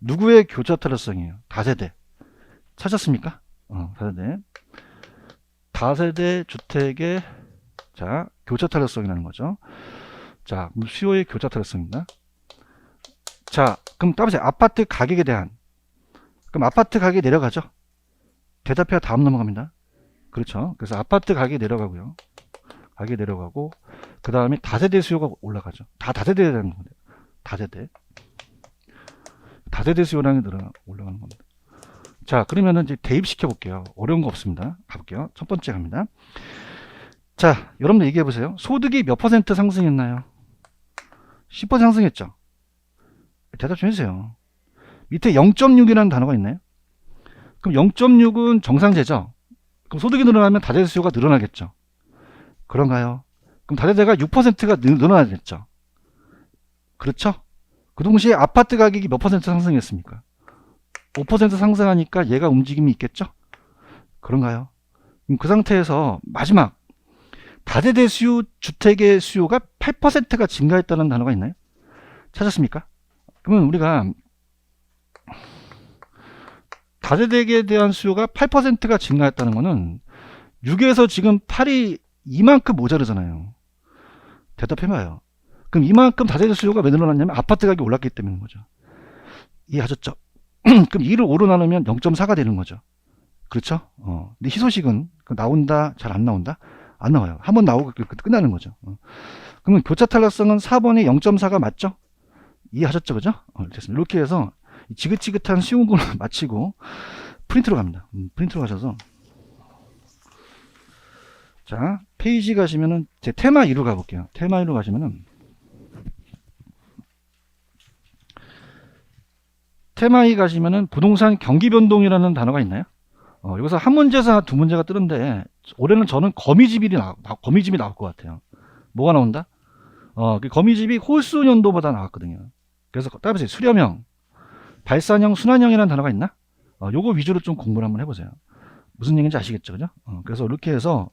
누구의 교차 탄력성이에요? 다세대. 찾았습니까? 다세대. 다세대 주택의 자 교차 탄력성이라는 거죠. 자, 그럼 수요의 교차 탄력성입니다. 자, 그럼 따보세요. 아파트 가격에 대한. 그럼 아파트 가격이 내려가죠? 대답해야 다음 넘어갑니다. 그렇죠. 그래서 아파트 가격이 내려가고요. 가격이 내려가고, 그 다음에 다세대 수요가 올라가죠. 다 다세대에 대한 겁니다. 다세대. 다세대 수요량이 올라가는 겁니다. 자, 그러면은 이제 대입시켜 볼게요. 어려운 거 없습니다. 가볼게요. 첫 번째 갑니다. 자, 여러분들 얘기해 보세요. 소득이 몇 퍼센트 상승했나요? 10% 상승했죠. 대답 좀 해주세요. 밑에 0.6이라는 단어가 있나요? 그럼 0.6은 정상제죠. 그럼 소득이 늘어나면 다세대 수요가 늘어나겠죠. 그런가요? 그럼 다세대가 6%가 늘어나겠죠. 그렇죠? 그 동시에 아파트 가격이 몇 퍼센트 상승했습니까? 5% 상승하니까 얘가 움직임이 있겠죠? 그런가요? 그럼 그 상태에서 마지막 다세대 수요 주택의 수요가 8%가 증가했다는 단어가 있나요? 찾았습니까? 그러면 우리가 다세대에 대한 수요가 8%가 증가했다는 것은 6에서 지금 8이 이만큼 모자르잖아요. 대답해봐요. 그럼 이만큼 다세대 수요가 왜 늘어났냐면 아파트 가격이 올랐기 때문인 거죠. 이해하셨죠? 그럼 2를 5로 나누면 0.4가 되는 거죠. 그렇죠? 근데 희소식은 나온다, 잘 안 나온다? 안 나와요. 한번 나오고 끝나는 거죠. 그러면 교차 탄력성은 4번에 0.4가 맞죠? 이해하셨죠? 그죠? 됐습니다. 이렇게 해서 지긋지긋한 쉬운 걸로 마치고 프린트로 갑니다. 프린트로 가셔서 자, 페이지 가시면은 제 테마 2로 가볼게요. 테마 2로 가시면은 테마 2 가시면은 부동산 경기 변동이라는 단어가 있나요? 여기서 한 문제에서 두 문제가 뜨는데 올해는 저는 거미집이 나올 것 같아요. 뭐가 나온다? 그 거미집이 홀수 연도보다 나왔거든요. 그래서 따라서 수렴형, 발산형, 순환형이라는 단어가 있나? 요거 위주로 좀 공부를 한번 해보세요. 무슨 얘기인지 아시겠죠? 그죠? 그래서 이렇게 해서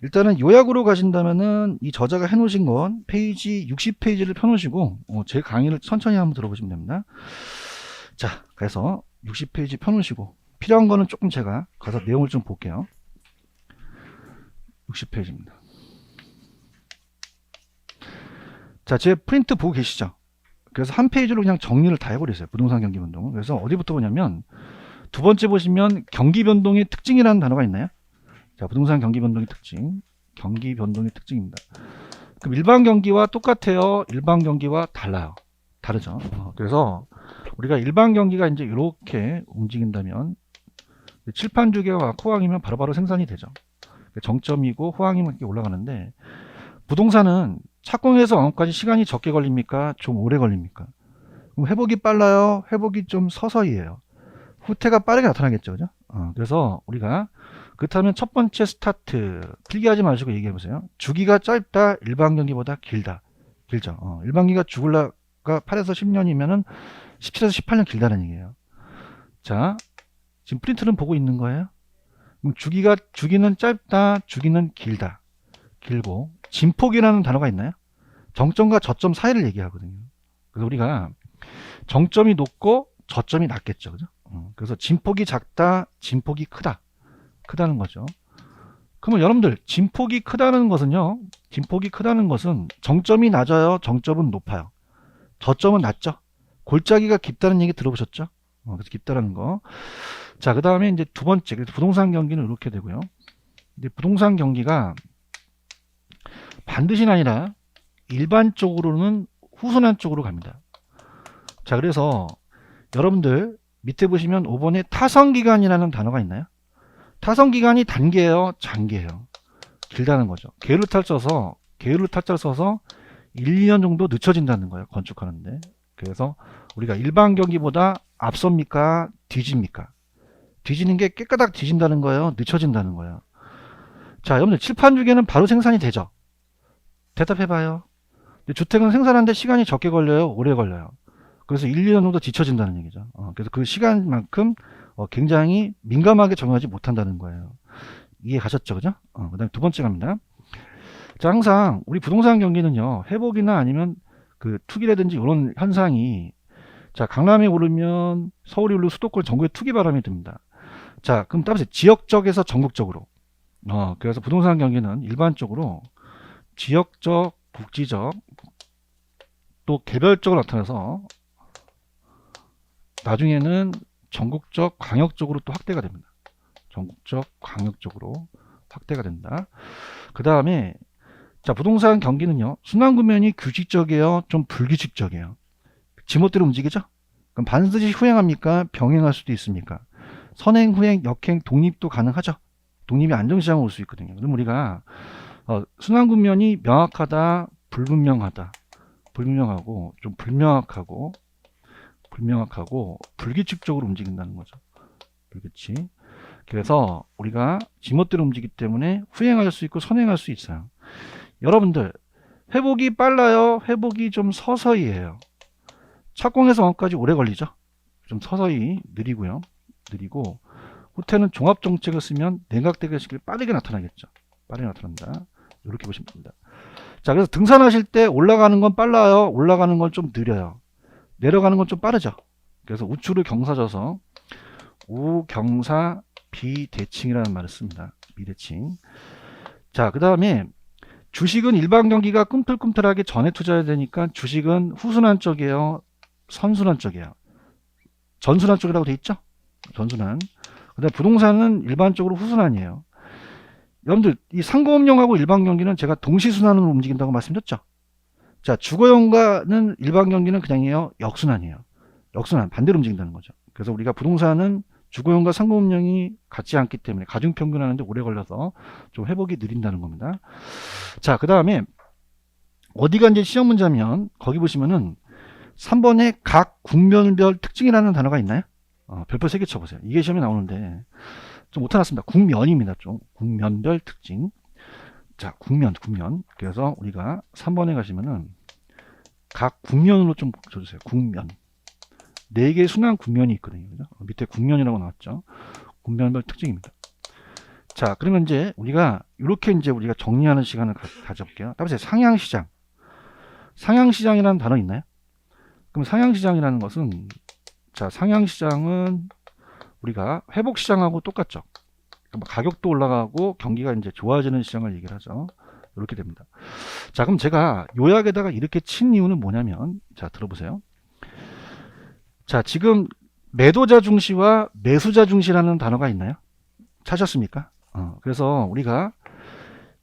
일단은 요약으로 가신다면은 이 저자가 해놓으신 건 페이지 60페이지를 펴놓으시고 제 강의를 천천히 한번 들어보시면 됩니다. 자, 그래서 60페이지 펴놓으시고 필요한 거는 조금 제가 가서 내용을 좀 볼게요. 60페이지입니다. 자, 제 프린트 보고 계시죠? 그래서 한 페이지로 그냥 정리를 다 해버렸어요. 부동산 경기 변동을. 그래서 어디부터 보냐면 두 번째 보시면 경기 변동의 특징이라는 단어가 있나요? 자, 부동산 경기 변동의 특징. 경기 변동의 특징입니다. 그럼 일반 경기와 똑같아요? 일반 경기와 달라요? 다르죠. 그래서 우리가 일반 경기가 이제 이렇게 움직인다면 칠판 주기와 호황이면 바로바로 생산이 되죠. 정점이고 호황이면 이렇게 올라가는데 부동산은 착공해서 완공까지 시간이 적게 걸립니까? 좀 오래 걸립니까? 그럼 회복이 빨라요? 회복이 좀 서서히해요. 후퇴가 빠르게 나타나겠죠. 그죠? 그래서 우리가 그렇다면 첫 번째 스타트 필기하지 마시고 얘기해 보세요. 주기가 짧다, 일반 경기보다 길다. 길죠. 일반 경기가 죽을라가 8에서 10년이면은 17에서 18년 길다는 얘기예요. 자, 지금 프린트는 보고 있는 거예요. 그럼 주기는 짧다, 주기는 길다. 길고 진폭이라는 단어가 있나요? 정점과 저점 사이를 얘기하거든요. 그래서 우리가 정점이 높고 저점이 낮겠죠. 그죠? 그래서 진폭이 작다, 진폭이 크다는 거죠. 그러면 여러분들 진폭이 크다는 것은요. 진폭이 크다는 것은 정점이 낮아요, 정점은 높아요. 저점은 낮죠. 골짜기가 깊다는 얘기 들어보셨죠? 그래서 깊다라는 거. 자, 그 다음에 이제 두 번째, 그래서 부동산 경기는 이렇게 되고요. 이제 부동산 경기가 반드시는 아니라 일반적으로는 후순환 쪽으로 갑니다. 자, 그래서 여러분들 밑에 보시면 5번에 타성기간이라는 단어가 있나요? 타성기간이 단계예요, 장기예요? 길다는 거죠. 계율을 써서 1, 2년 정도 늦춰진다는 거예요. 건축하는데. 그래서 우리가 일반 경기보다 앞섭니까? 뒤집니까? 뒤지는 게 깨끗하게 뒤진다는 거예요? 늦춰진다는 거예요? 자, 여러분들 칠판 주기에는 바로 생산이 되죠? 대답해봐요. 주택은 생산하는데 시간이 적게 걸려요? 오래 걸려요? 그래서 1, 2년 정도 뒤처진다는 얘기죠. 그래서 그 시간만큼 굉장히 민감하게 적용하지 못한다는 거예요. 이해 가셨죠? 그죠? 그 다음에 두 번째 갑니다. 자, 항상 우리 부동산 경기는요, 회복이나 아니면 그 투기라든지 이런 현상이 자, 강남이 오르면 서울이 오르고 수도권 전국에 투기 바람이 듭니다. 자, 그럼 따라서 지역적에서 전국적으로. 그래서 부동산 경기는 일반적으로 지역적, 국지적, 또 개별적으로 나타나서 나중에는 전국적, 광역적으로 또 확대가 됩니다. 전국적, 광역적으로 확대가 된다. 그 다음에 자, 부동산 경기는요, 순환구면이 규칙적이에요, 좀 불규칙적이에요. 지멋대로 움직이죠? 그럼 반드시 후행합니까? 병행할 수도 있습니까? 선행, 후행, 역행, 독립도 가능하죠. 독립이 안정시장으로 올 수 있거든요. 그럼 우리가 순환구면이 명확하다, 불분명하다, 불분명하고 좀 불명확하고 불규칙적으로 움직인다는 거죠. 불규칙. 그래서 우리가 지멋대로 움직이기 때문에 후행할 수 있고 선행할 수 있어요. 여러분들 회복이 빨라요? 회복이 좀 서서히 해요? 착공해서 원까지 오래 걸리죠? 좀 서서히 느리고요. 느리고 후퇴는 종합정책을 쓰면 냉각대결식이 빠르게 나타나겠죠. 빠르게 나타난다. 이렇게 보시면 됩니다. 자, 그래서 등산하실 때 올라가는 건 빨라요? 올라가는 건 좀 느려요? 내려가는 건 좀 빠르죠? 그래서 우측으로 경사져서 우경사 비대칭이라는 말을 씁니다. 비대칭. 자, 그 다음에 주식은 일반 경기가 꿈틀꿈틀하게 전에 투자해야 되니까 주식은 후순환 쪽이에요, 선순환 쪽이에요? 전순환 쪽이라고 돼 있죠? 전순환. 그다음에 부동산은 일반적으로 후순환이에요. 여러분들 이 상공업용하고 일반 경기는 제가 동시순환으로 움직인다고 말씀드렸죠? 자, 주거용과는 일반 경기는 그냥이에요, 역순환이에요. 역순환, 반대로 움직인다는 거죠. 그래서 우리가 부동산은 주거용과 상공업용이 같지 않기 때문에 가중평균하는데 오래 걸려서 좀 회복이 느린다는 겁니다. 자, 그 다음에 어디가 이제 시험 문제면 거기 보시면은 3번에 각 국면별 특징이라는 단어가 있나요? 별표 3개 쳐보세요. 이게 시험에 나오는데 좀 못해놨습니다. 국면입니다. 좀 국면별 특징. 자, 국면. 그래서 우리가 3번에 가시면은 각 국면으로 좀 줘주세요. 국면. 4개의 순환 국면이 있거든요. 그죠? 밑에 국면이라고 나왔죠. 국면별 특징입니다. 자, 그러면 이제 우리가 이렇게 이제 우리가 정리하는 시간을 가져볼게요. 따라서 상향시장. 상향시장이라는 단어 있나요? 그럼 상향시장이라는 것은, 자, 상향시장은 우리가 회복시장하고 똑같죠. 그러니까 가격도 올라가고 경기가 이제 좋아지는 시장을 얘기를 하죠. 이렇게 됩니다. 자, 그럼 제가 요약에다가 이렇게 친 이유는 뭐냐면, 자, 들어보세요. 자, 지금 매도자 중시와 매수자 중시라는 단어가 있나요? 찾았습니까? 그래서 우리가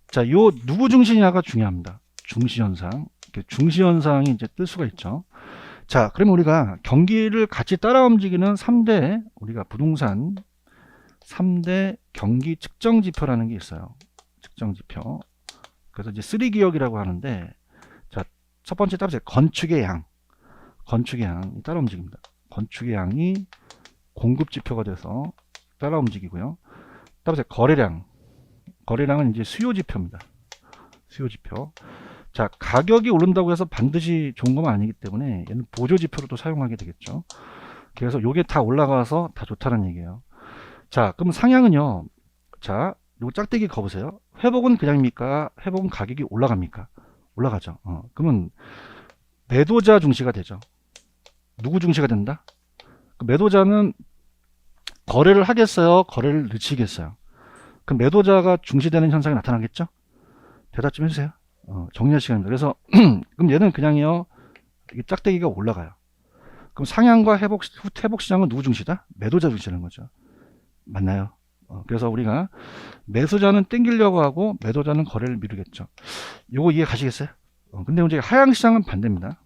자, 요 누구 중시냐가 중요합니다. 중시현상. 중시현상이 이제 뜰 수가 있죠. 자, 그러면 우리가 경기를 같이 따라 움직이는 3대 우리가 부동산 3대 경기 측정 지표라는 게 있어요. 측정 지표. 그래서 이제 3기역이라고 하는데, 자, 첫 번째 따라서 건축의 양이 따라 움직입니다. 건축의 양이 공급 지표가 돼서 따라 움직이고요. 따라서 거래량은 이제 수요 지표입니다. 수요 지표. 자, 가격이 오른다고 해서 반드시 좋은 건 아니기 때문에 얘는 보조 지표로 또 사용하게 되겠죠. 그래서 요게 다 올라가서 다 좋다는 얘기예요. 자, 그럼 상향은요. 자, 요 짝대기 거보세요. 회복은 그냥입니까? 회복은 가격이 올라갑니까? 올라가죠. 그러면 매도자 중시가 되죠. 누구 중시가 된다? 매도자는 거래를 하겠어요? 거래를 늦추겠어요? 그럼 매도자가 중시되는 현상이 나타나겠죠? 대답 좀 해주세요. 정리할 시간입니다. 그래서 그럼 얘는 그냥요, 이 짝대기가 올라가요. 그럼 상향과 회복 시장은 누구 중시다? 매도자 중시라는 거죠. 맞나요? 그래서 우리가 매수자는 땡기려고 하고 매도자는 거래를 미루겠죠. 요거 이해 가시겠어요? 근데 이제 하향시장은 반대입니다.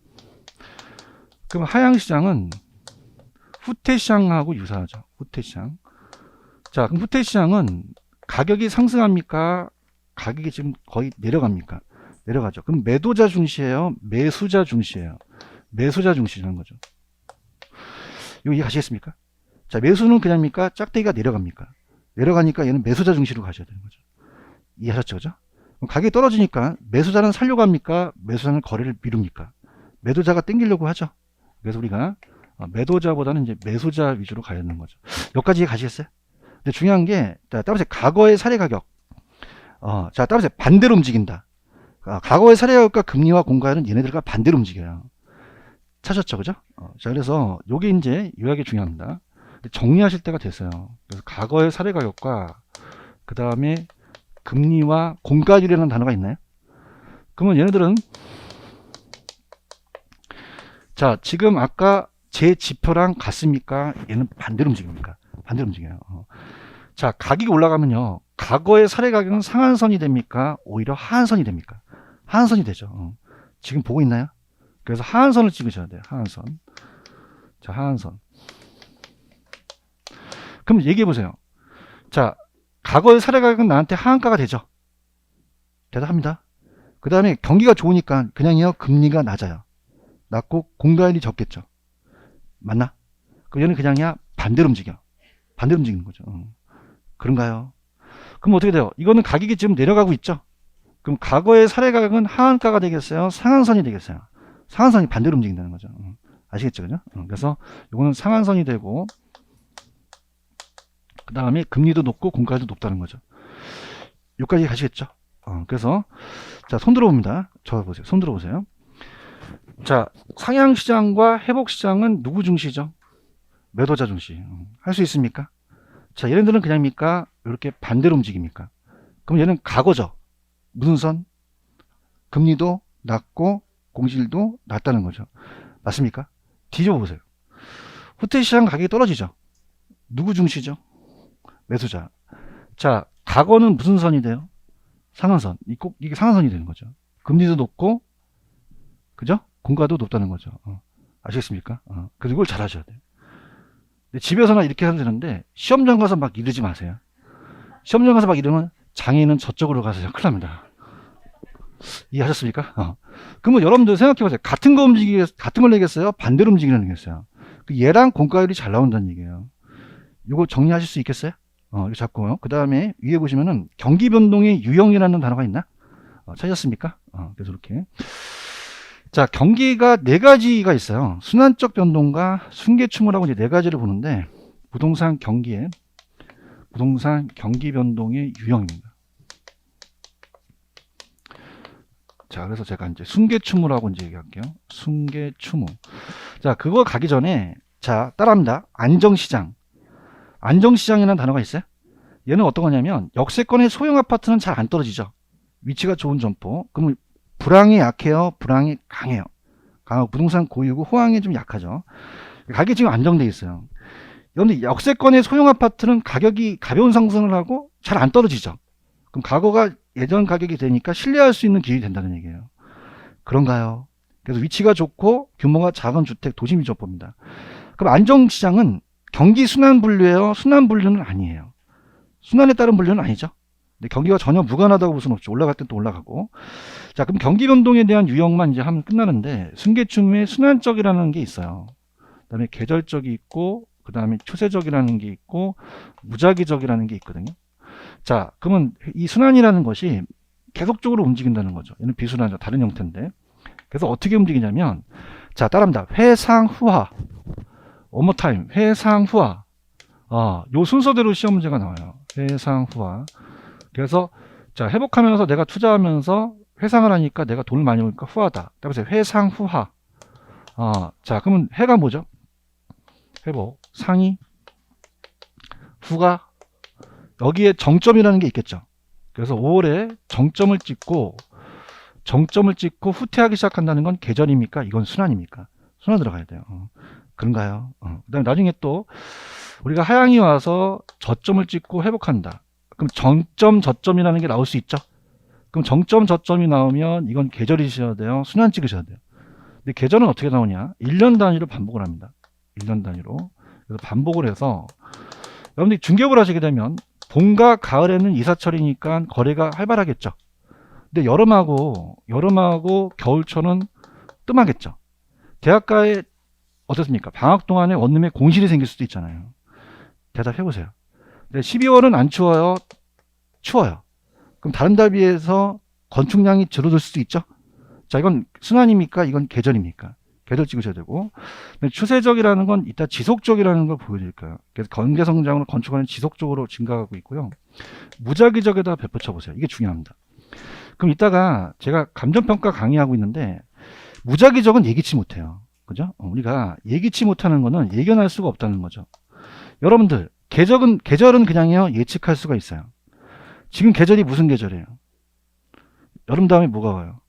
그럼 하향시장은 후퇴시장하고 유사하죠. 후퇴시장. 자, 그럼 후퇴시장은 가격이 상승합니까? 가격이 지금 거의 내려갑니까? 내려가죠. 그럼 매도자 중시예요? 매수자 중시예요? 매수자 중시라는 거죠. 이거 이해 가시겠습니까? 자, 매수는 그냥입니까? 짝대기가 내려갑니까? 내려가니까 얘는 매수자 중시로 가셔야 되는 거죠. 이해하셨죠? 그죠? 그럼 가격이 떨어지니까 매수자는 살려고 합니까? 매수자는 거래를 미룹니까? 매도자가 땡기려고 하죠. 그래서 우리가 매도자보다는 이제 매수자 위주로 가야 되는 거죠. 여기까지 이해 가시겠어요? 근데 중요한 게, 자, 따라서 과거의 사례 가격. 자, 따라서 반대로 움직인다. 과거의 사례 가격과 금리와 공가는 얘네들과 반대로 움직여요. 찾았죠, 그죠? 자, 그래서 요게 이제 요약이 중요합니다. 정리하실 때가 됐어요. 그래서 과거의 사례 가격과 그 다음에 금리와 공가율이라는 단어가 있나요? 그러면 얘네들은 자 지금 아까 제 지표랑 같습니까? 얘는 반대로 움직입니까? 반대로 움직여요. 자 가격이 올라가면요 과거의 사례 가격은 상한선이 됩니까? 오히려 하한선이 됩니까? 하한선이 되죠. 지금 보고 있나요? 그래서 하한선을 찍으셔야 돼요. 하한선. 자 하한선. 그럼 얘기해 보세요. 자 과거의 사례 가격은 나한테 하한가가 되죠. 대답합니다. 그 다음에 경기가 좋으니까 그냥요 금리가 낮아요. 낮고 공가율이 적겠죠. 맞나? 그럼 얘는 그냥이야 반대로 움직여. 반대로 움직이는 거죠. 그런가요? 그럼 어떻게 돼요? 이거는 가격이 지금 내려가고 있죠. 그럼 과거의 사례 가격은 하한가가 되겠어요? 상한선이 되겠어요? 상한선이 반대로 움직인다는 거죠. 아시겠죠? 그죠? 그래서 이거는 상한선이 되고 그 다음에 금리도 높고 공가율도 높다는 거죠. 여기까지 가시겠죠? 그래서 자, 손 들어봅니다. 저 보세요. 손 들어보세요. 자, 상향시장과 회복시장은 누구 중시죠? 매도자 중시. 할 수 있습니까? 자, 얘네들은 그냥입니까? 이렇게 반대로 움직입니까? 그럼 얘는 과거죠. 무슨 선? 금리도 낮고 공실도 낮다는 거죠. 맞습니까? 뒤집어 보세요. 호텔시장 가격이 떨어지죠. 누구 중시죠? 매수자. 자, 과거는 무슨 선이 돼요? 상한선. 이게 상한선이 되는 거죠. 금리도 높고, 그죠? 공가도 높다는 거죠. 아시겠습니까? 그래서 이걸 잘 하셔야 돼요. 집에서나 이렇게 하면 되는데, 시험장 가서 막 이러지 마세요. 시험장 가서 막 이러면 장애인은 저쪽으로 가서 큰일 납니다. 이해하셨습니까? 그러면 여러분들 생각해 보세요. 같은 걸 내겠어요? 반대로 움직이는 거겠어요. 얘랑 공가율이 잘 나온다는 얘기예요. 이거 정리하실 수 있겠어요? 이거 잡고요. 그 다음에 위에 보시면은 경기 변동의 유형이라는 단어가 있나? 찾았습니까? 그래서 이렇게. 자, 경기가 네 가지가 있어요. 순환적 변동과 순계추물하고 이제 네 가지를 보는데, 부동산 경기 변동의 유형입니다. 자, 그래서 제가 이제 순계추물하고 이제 얘기할게요. 순계추물. 자, 그거 가기 전에, 자, 따라합니다. 안정시장. 안정시장이라는 단어가 있어요. 얘는 어떤 거냐면, 역세권의 소형 아파트는 잘 안 떨어지죠. 위치가 좋은 점포. 그러면 불황이 약해요? 불황이 강해요? 강하고 부동산 고유고 호황이 좀 약하죠. 가격이 지금 안정돼 있어요. 그런데 역세권의 소형 아파트는 가격이 가벼운 상승을 하고 잘 안 떨어지죠. 그럼 과거가 예전 가격이 되니까 신뢰할 수 있는 기준이 된다는 얘기예요. 그런가요? 그래서 위치가 좋고 규모가 작은 주택 도심 위주업입니다. 그럼 안정시장은 경기 순환 분류예요? 순환 분류는 아니에요. 순환에 따른 분류는 아니죠. 근데 경기가 전혀 무관하다고 볼 수는 없죠. 올라갈 땐 또 올라가고. 자, 그럼 경기 변동에 대한 유형만 이제 하면 끝나는데, 순계추물에 순환적이라는 게 있어요. 그 다음에 계절적이 있고, 그 다음에 추세적이라는 게 있고, 무작위적이라는 게 있거든요. 자, 그러면 이 순환이라는 것이 계속적으로 움직인다는 거죠. 얘는 비순환이죠. 다른 형태인데. 그래서 어떻게 움직이냐면, 자, 따라합니다. 회상후하. one more time. 회상후하. 요 순서대로 시험 문제가 나와요. 회상후하. 그래서 자 회복하면서 내가 투자하면서 회상을 하니까 내가 돈을 많이 벌니까 후하다. 그래서 회상후하. 자 그러면 해가 뭐죠? 회복, 상이, 후가 여기에 정점이라는 게 있겠죠. 그래서 5월에 정점을 찍고 후퇴하기 시작한다는 건 계절입니까? 이건 순환입니까? 순환 들어가야 돼요. 그런가요? 그다음에 나중에 또 우리가 하향이 와서 저점을 찍고 회복한다. 그럼 정점, 저점이라는 게 나올 수 있죠. 그럼 정점, 저점이 나오면 이건 계절이셔야 돼요. 순환 찍으셔야 돼요. 근데 계절은 어떻게 나오냐? 1년 단위로 반복을 합니다. 1년 단위로. 그래서 반복을 해서 여러분들이 중개업을 하시게 되면 봄과 가을에는 이사철이니까 거래가 활발하겠죠. 근데 여름하고 겨울철은 뜸하겠죠. 대학가에 어떻습니까? 방학 동안에 원룸에 공실이 생길 수도 있잖아요. 대답해 보세요. 12월은 안 추워요? 추워요. 그럼 다른 달 비해서 건축량이 줄어들 수도 있죠? 자, 이건 순환입니까? 이건 계절입니까? 계절 찍으셔야 되고. 추세적이라는 건 이따 지속적이라는 걸 보여드릴 거예요. 그래서 경제성장으로 건축하는 지속적으로 증가하고 있고요. 무작위적에다 배포쳐 보세요. 이게 중요합니다. 그럼 이따가 제가 감정평가 강의하고 있는데 무작위적은 예기치 못해요. 그죠? 우리가 예기치 못하는 거는 예견할 수가 없다는 거죠. 여러분들, 계절은 그냥요, 예측할 수가 있어요. 지금 계절이 무슨 계절이에요? 여름 다음에 뭐가 와요?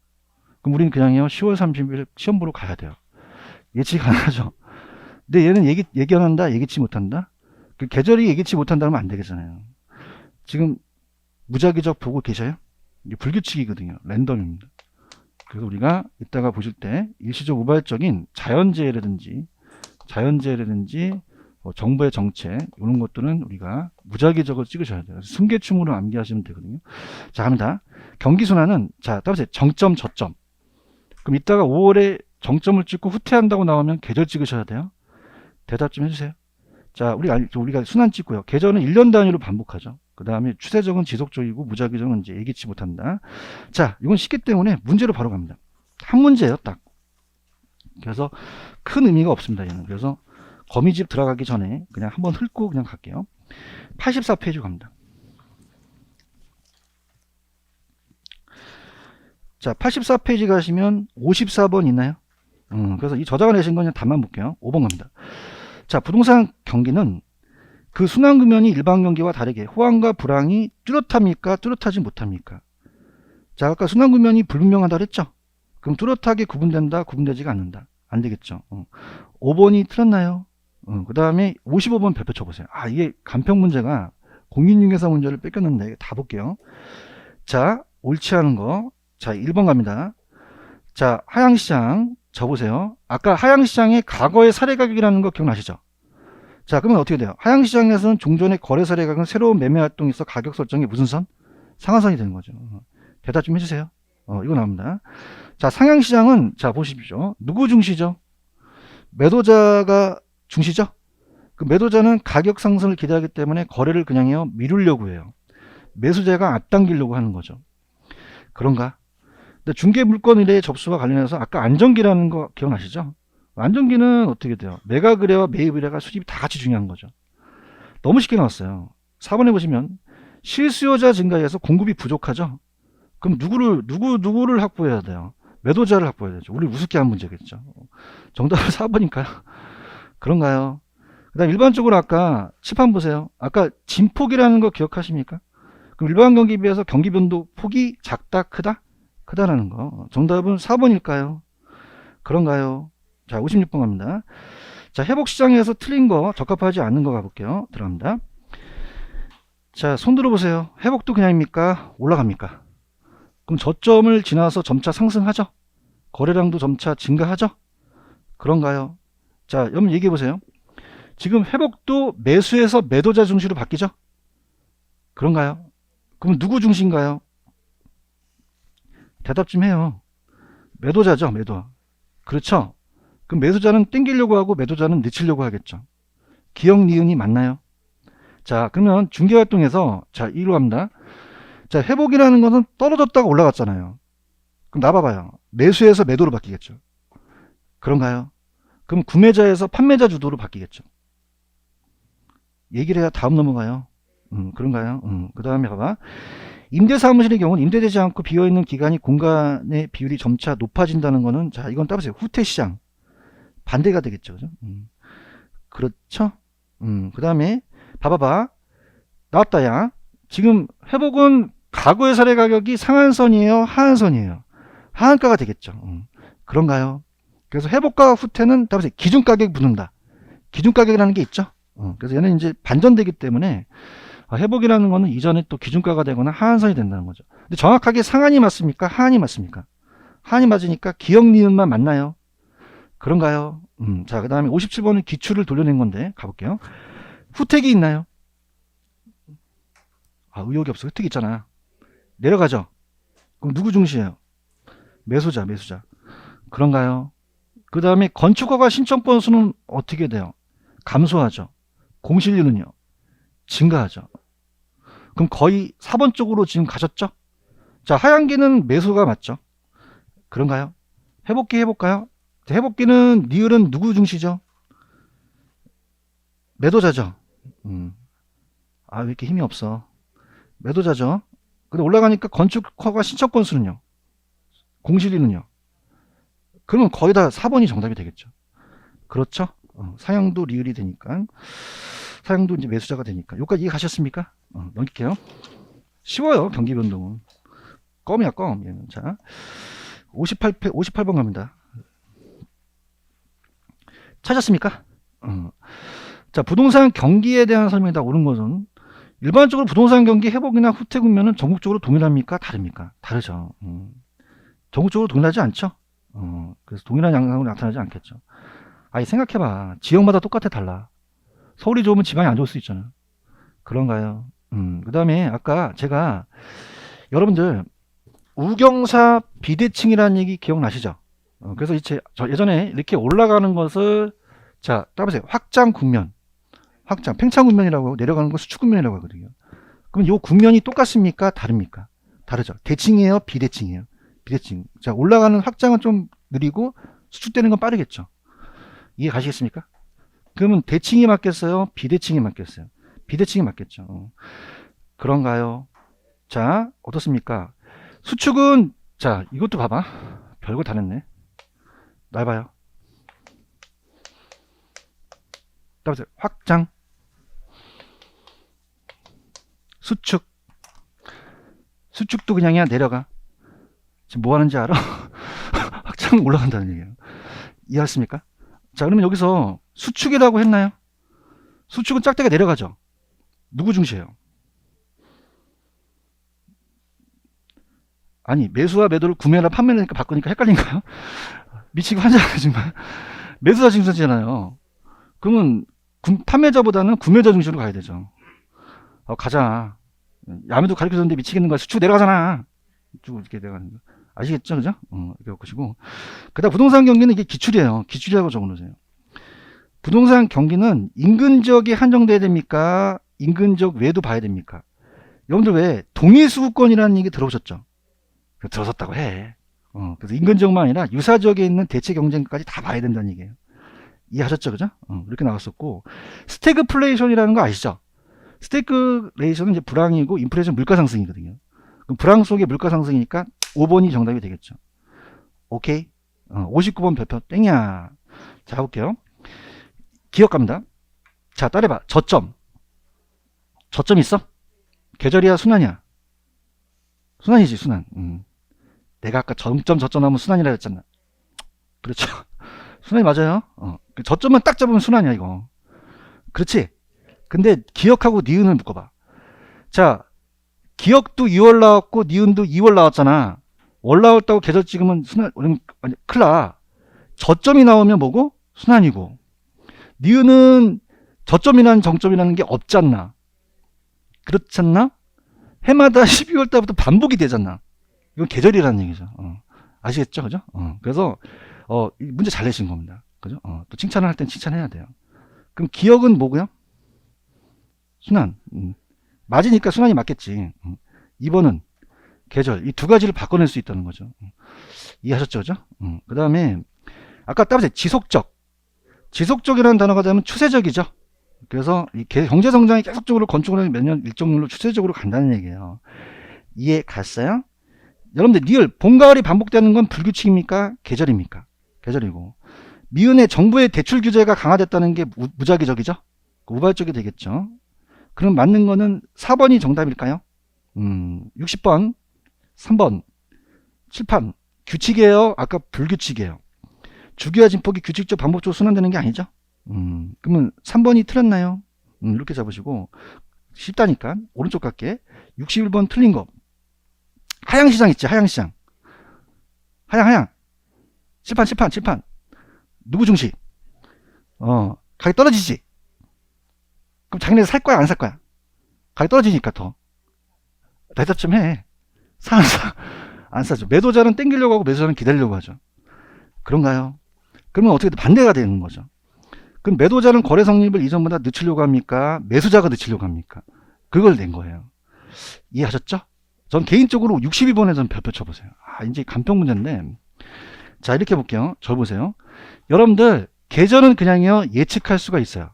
그럼 우리는 그냥요, 10월 30일 시험 보러 가야 돼요. 예측이 가능하죠. 근데 얘는 예견한다, 예기치 못한다? 그 계절이 예기치 못한다면 안 되겠잖아요. 지금 무작위적 보고 계셔요? 이게 불규칙이거든요. 랜덤입니다. 그래서 우리가 이따가 보실 때 일시적 우발적인 자연재해라든지 정부의 정책 이런 것들은 우리가 무작위적으로 찍으셔야 돼요. 순계충으로 암기하시면 되거든요. 자, 갑니다. 경기순환은 자, 따라서 정점 저점. 그럼 이따가 5월에 정점을 찍고 후퇴한다고 나오면 계절 찍으셔야 돼요. 대답 좀 해주세요. 자, 우리가 순환 찍고요. 계절은 1년 단위로 반복하죠. 그 다음에 추세적은 지속적이고 무작위적은 이제 예기치 못한다. 자, 이건 쉽기 때문에 문제로 바로 갑니다. 한 문제예요, 딱. 그래서 큰 의미가 없습니다, 얘는. 그래서 거미집 들어가기 전에 그냥 한번 훑고 그냥 갈게요. 84페이지 갑니다. 자, 84페이지 가시면 54번 있나요? 그래서 이 저자가 내신 건 그냥 답만 볼게요. 5번 갑니다. 자, 부동산 경기는 그 순환 금연이 일반 경기와 다르게 호황과 불황이 뚜렷합니까? 뚜렷하지 못합니까? 자, 아까 순환 금연이 불분명하다 그랬죠? 그럼 뚜렷하게 구분된다? 구분되지가 않는다. 안 되겠죠. 5번이 틀렸나요? 그 다음에 55번 별표 쳐보세요. 아, 이게 간평 문제가 공인중개사 문제를 뺏겼는데 다 볼게요. 자, 옳지 않은 거. 자, 1번 갑니다. 자, 하향시장 접으세요. 아까 하향시장의 과거의 사례 가격이라는 거 기억나시죠? 자, 그러면 어떻게 돼요? 하향시장에서는 종전의 거래 사례 가격은 새로운 매매 활동이 있어 가격 설정이 무슨 선? 상한선이 되는 거죠. 대답 좀 해주세요. 이거 나옵니다. 자, 상향시장은 자, 보십시오. 누구 중시죠? 매도자가 중시죠? 그 매도자는 가격 상승을 기대하기 때문에 거래를 그냥요, 미루려고 해요. 매수자가 앞당기려고 하는 거죠. 그런가? 근데 중개물건 의뢰의 접수와 관련해서 아까 안정기라는 거 기억나시죠? 안정기는 어떻게 돼요? 매각 의뢰와 매입 의뢰가 수집이 다 같이 중요한 거죠. 너무 쉽게 나왔어요. 4번에 보시면 실수요자 증가해서 공급이 부족하죠? 그럼 누구를 확보해야 돼요? 매도자를 확보해야 되죠. 우리 우습게 한 문제겠죠. 정답은 4번일까요? 그런가요? 그 다음 일반적으로 아까 칠판 보세요. 아까 진폭이라는 거 기억하십니까? 그럼 일반 경기에 비해서 경기 변동 폭이 작다, 크다? 크다라는 거. 정답은 4번일까요? 그런가요? 자, 56번 갑니다. 자, 회복시장에서 틀린 거, 적합하지 않는 거 가볼게요. 들어갑니다. 자, 손 들어보세요. 회복도 그냥입니까? 올라갑니까? 그럼 저점을 지나서 점차 상승하죠? 거래량도 점차 증가하죠? 그런가요? 자, 여러분 얘기해보세요. 지금 회복도 매수에서 매도자 중시로 바뀌죠? 그런가요? 그럼 누구 중시인가요? 대답 좀 해요. 매도자죠, 매도. 그렇죠? 그럼 매수자는 땡기려고 하고 매도자는 늦추려고 하겠죠. 기억, 니은이 맞나요? 자, 그러면 중개활동에서, 자, 이리로 갑니다. 자, 회복이라는 것은 떨어졌다가 올라갔잖아요. 그럼 나봐봐요. 매수에서 매도로 바뀌겠죠. 그런가요? 그럼 구매자에서 판매자 주도로 바뀌겠죠. 얘기를 해야 다음 넘어가요. 그런가요? 그 다음에 봐봐. 임대사무실의 경우는 임대되지 않고 비어있는 기간이 공간의 비율이 점차 높아진다는 거는, 자, 이건 따보세요. 후퇴시장. 반대가 되겠죠. 그죠? 그렇죠? 그 다음에, 봐봐봐. 나왔다, 야. 지금 회복은 과거의 사례 가격이 상한선이에요? 하한선이에요? 하한가가 되겠죠. 그런가요? 그래서 회복과 후퇴는 따보세요. 기준가격이 붙는다. 기준가격이라는 게 있죠. 그래서 얘는 이제 반전되기 때문에 회복이라는 거는 이전에 또 기준가가 되거나 하한선이 된다는 거죠. 근데 정확하게 상한이 맞습니까? 하한이 맞습니까? 하한이 맞으니까 기억 니은만 맞나요? 그런가요? 자, 그 다음에 57번은 기출을 돌려낸 건데 가볼게요. 후택이 있나요? 아, 의욕이 없어. 후택 있잖아. 내려가죠. 그럼 누구 중시예요? 매수자. 그런가요? 그 다음에 건축허가 신청 건수는 어떻게 돼요? 감소하죠. 공실률은요? 증가하죠. 그럼 거의 4번 쪽으로 지금 가셨죠? 자, 하얀기는 매수가 맞죠? 그런가요? 회복기 해볼까요? 회복기는 니을은 누구 중시죠? 매도자죠. 아, 왜 이렇게 힘이 없어? 매도자죠. 근데 올라가니까 건축허가 신청 건수는요? 공실률은요? 그러면 거의 다 4번이 정답이 되겠죠. 그렇죠? 사형도 리을이 되니까. 사형도 이제 매수자가 되니까. 여기까지 이해 가셨습니까? 넘길게요. 쉬워요, 경기 변동은. 껌이야, 껌. 얘는. 자, 58번 갑니다. 찾았습니까? 자, 부동산 경기에 대한 설명이다. 옳은 것은 일반적으로 부동산 경기 회복이나 후퇴 국면은 전국적으로 동일합니까? 다릅니까? 다르죠. 전국적으로 동일하지 않죠? 그래서 동일한 양상으로 나타나지 않겠죠. 아니, 생각해봐. 지역마다 똑같아, 달라. 서울이 좋으면 지방이 안 좋을 수 있잖아. 그런가요? 그 다음에 아까 제가 여러분들 우경사 비대칭이라는 얘기 기억나시죠? 그래서 저 예전에 이렇게 올라가는 것을 자, 따라보세요. 확장 국면, 확장, 팽창 국면이라고 하고 내려가는 거 수축 국면이라고 하거든요. 그럼 이 국면이 똑같습니까? 다릅니까? 다르죠. 대칭이에요? 비대칭이에요? 비대칭. 자, 올라가는 확장은 좀 느리고 수축되는 건 빠르겠죠. 이해 가시겠습니까? 그러면 대칭이 맞겠어요? 비대칭이 맞겠어요? 비대칭이 맞겠죠. 그런가요? 자, 어떻습니까? 수축은, 자, 이것도 봐봐. 별거 다 냈네. 날 봐요. 따라서 확장, 수축. 수축도 그냥이야, 내려가. 지금 뭐 하는지 알아? 확장 올라간다는 얘기예요. 이해하십니까? 자, 그러면 여기서 수축이라고 했나요? 수축은 짝대가 내려가죠. 누구 중시예요? 아니, 매수와 매도를 구매나 판매니까 바꾸니까 헷갈린가요? 미치고 환장하네 정말. 매수자 중심이잖아요. 그러면 판매자보다는 구매자 중심으로 가야 되죠. 가자. 야매도 가르쳐줬는데 미치겠는 거야. 수축 내려가잖아. 쭉 이렇게 내려가는 거. 아시겠죠? 그죠? 이렇게 보시고. 그다음 부동산 경기는 이게 기출이에요. 기출이라고 적어놓으세요. 부동산 경기는 인근 지역에 한정돼야 됩니까? 인근 지역 외에도 봐야 됩니까? 여러분들 왜 동일수급권이라는 얘기 들어보셨죠? 들었었다고 해. 그래서 인근 지역만 아니라 유사 지역에 있는 대체 경쟁까지 다 봐야 된다는 얘기예요. 이해하셨죠? 그죠? 이렇게 나왔었고, 스태그플레이션이라는 거 아시죠? 스태그레이션은 이제 불황이고 인플레이션 물가 상승이거든요. 그럼 불황 속에 물가 상승이니까 5번이 정답이 되겠죠. 오케이? 59번 별표 땡이야. 자, 볼게요. 기억 갑니다. 자, 따라해봐. 저점. 저점 있어? 계절이야, 순환이야? 순환이지, 순환. 내가 아까 점점 저점 하면 순환이라 했잖아. 그렇죠. 순환이 맞아요. 저점만 딱 잡으면 순환이야, 이거. 그렇지? 근데 기억하고 니은을 묶어봐. 자, 기억도 2월 나왔고 니은도 2월 나왔잖아. 월 나왔다고 계절 찍으면 순환, 아니, 큰일 나. 저점이 나오면 뭐고? 순환이고. 니은은 저점이라는 정점이라는 게 없잖나. 그렇잖나? 해마다 12월 달부터 반복이 되잖아. 이건 계절이라는 얘기죠. 아시겠죠? 그죠? 그래서 문제 잘 내신 겁니다. 그죠? 또 칭찬을 할 땐 칭찬해야 돼요. 그럼 기억은 뭐고요? 순환. 맞으니까 순환이 맞겠지. 2번은 계절. 이 두 가지를 바꿔낼 수 있다는 거죠. 이해하셨죠? 그죠? 그 다음에 아까 따보세요. 지속적. 지속적이라는 단어가 되면 추세적이죠. 그래서 이 경제 성장이 계속적으로 건축을 하면 매년 일정률로 추세적으로 간다는 얘기예요. 이해 갔어요? 여러분들 리을 봄 가을이 반복되는 건 불규칙입니까? 계절입니까? 계절이고, 미은의 정부의 대출 규제가 강화됐다는 게 무작위적이죠. 우발적이 되겠죠. 그럼 맞는 거는 4번이 정답일까요? 60번, 3번, 7판 규칙이에요? 아까 불규칙이에요? 주기와 진폭이 규칙적 반복적으로 순환되는 게 아니죠. 그러면 3번이 틀렸나요? 이렇게 잡으시고, 쉽다니까 오른쪽 갈게. 61번 틀린 거. 하향시장 있지, 하향시장. 하향. 칠판. 누구 중시? 가격 떨어지지? 그럼 자기네 살 거야, 안 살 거야? 가격 떨어지니까 더. 대답 좀 해. 사, 안 사죠. 매도자는 땡기려고 하고 매수자는 기다리려고 하죠. 그런가요? 그러면 어떻게 반대가 되는 거죠. 그럼 매도자는 거래 성립을 이전보다 늦추려고 합니까? 매수자가 늦추려고 합니까? 그걸 낸 거예요. 이해하셨죠? 전 개인적으로 62번에 전 별표 쳐보세요. 이제 간평 문제인데, 자, 이렇게 볼게요. 저 보세요. 여러분들 계절은 그냥요 예측할 수가 있어요.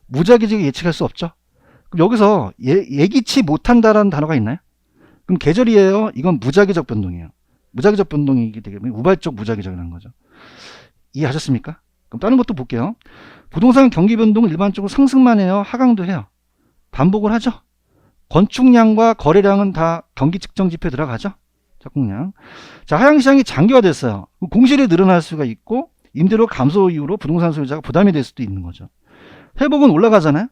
무작위적으로 예측할 수 없죠. 그럼 여기서 예기치 못한다라는 단어가 있나요? 그럼 계절이에요. 이건 무작위적 변동이에요. 무작위적 변동이기 때문에 우발적 무작위적이라는 거죠. 이해하셨습니까? 그럼 다른 것도 볼게요. 부동산 경기 변동은 일반적으로 상승만 해요? 하강도 해요? 반복을 하죠? 건축량과 거래량은 다 경기 측정 지표에 들어가죠? 적공량. 자, 하향시장이 장기화됐어요. 공실이 늘어날 수가 있고 임대료 감소 이후로 부동산 소유자가 부담이 될 수도 있는 거죠. 회복은 올라가잖아요.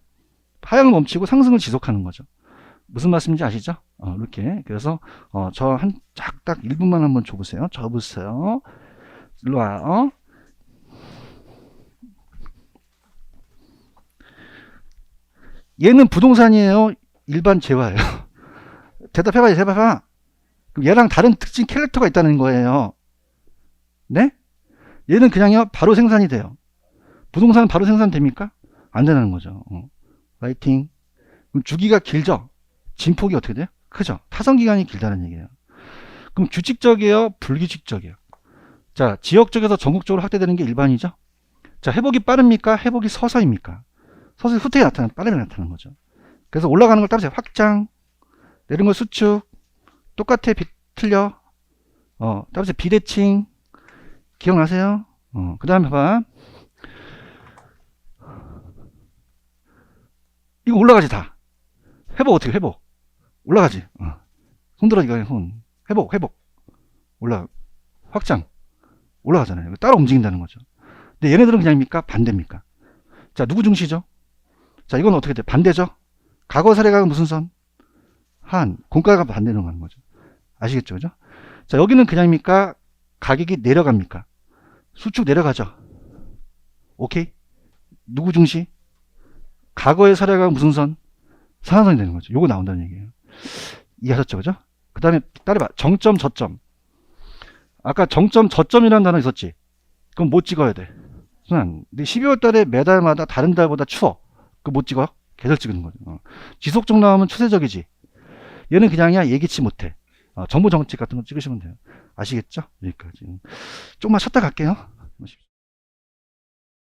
하향을 멈추고 상승을 지속하는 거죠. 무슨 말씀인지 아시죠? 이렇게. 그래서 저 한 딱 1분만 한번 줘보세요. 줘보세요. 일로 와. 얘는 부동산이에요? 일반 재화예요? 대답해봐요. 대답해봐. 그럼 얘랑 다른 특징 캐릭터가 있다는 거예요. 네? 얘는 그냥요 바로 생산이 돼요. 부동산은 바로 생산됩니까? 안 되는 거죠. 라이팅. 그럼 주기가 길죠? 진폭이 어떻게 돼요? 크죠? 타선기간이 길다는 얘기예요. 그럼 규칙적이에요? 불규칙적이에요? 자, 지역적에서 전국적으로 확대되는 게 일반이죠? 자, 회복이 빠릅니까? 회복이 서서입니까? 서서히 후퇴가 나타나는, 빠르게 나타나는 거죠. 그래서 올라가는 걸 따라서 확장, 내리는 걸 수축, 똑같아, 틀려, 따라서 비대칭, 기억나세요? 그 다음에 봐. 이거 올라가지 다. 회복 어떻게 회복? 올라가지. 손 들어 이거 손. 회복. 올라. 확장. 올라가잖아요. 따라 움직인다는 거죠. 근데 얘네들은 그냥입니까? 반대입니까? 자, 누구 중시죠? 자, 이건 어떻게 돼? 반대죠? 과거 사례가 무슨 선? 한. 공가가 반대로 가는 거죠. 아시겠죠? 그죠? 자, 여기는 그냥입니까? 가격이 내려갑니까? 수축 내려가죠. 오케이? 누구 중시? 과거의 사례가 무슨 선? 상한선이 되는 거죠. 요거 나온다는 얘기예요. 이해하셨죠? 그죠? 그 다음에 따라봐. 정점, 저점. 아까 정점, 저점이라는 단어 있었지? 그럼 못 찍어야 돼. 근데 12월 달에 매달마다 다른 달보다 추워. 그거 못 찍어? 계속 찍는 거죠. 지속적 나오면 추세적이지. 얘는 그냥이야 예기치 못해. 정부 정책 같은 거 찍으시면 돼요. 아시겠죠? 여기까지. 조금만 쉬었다 갈게요.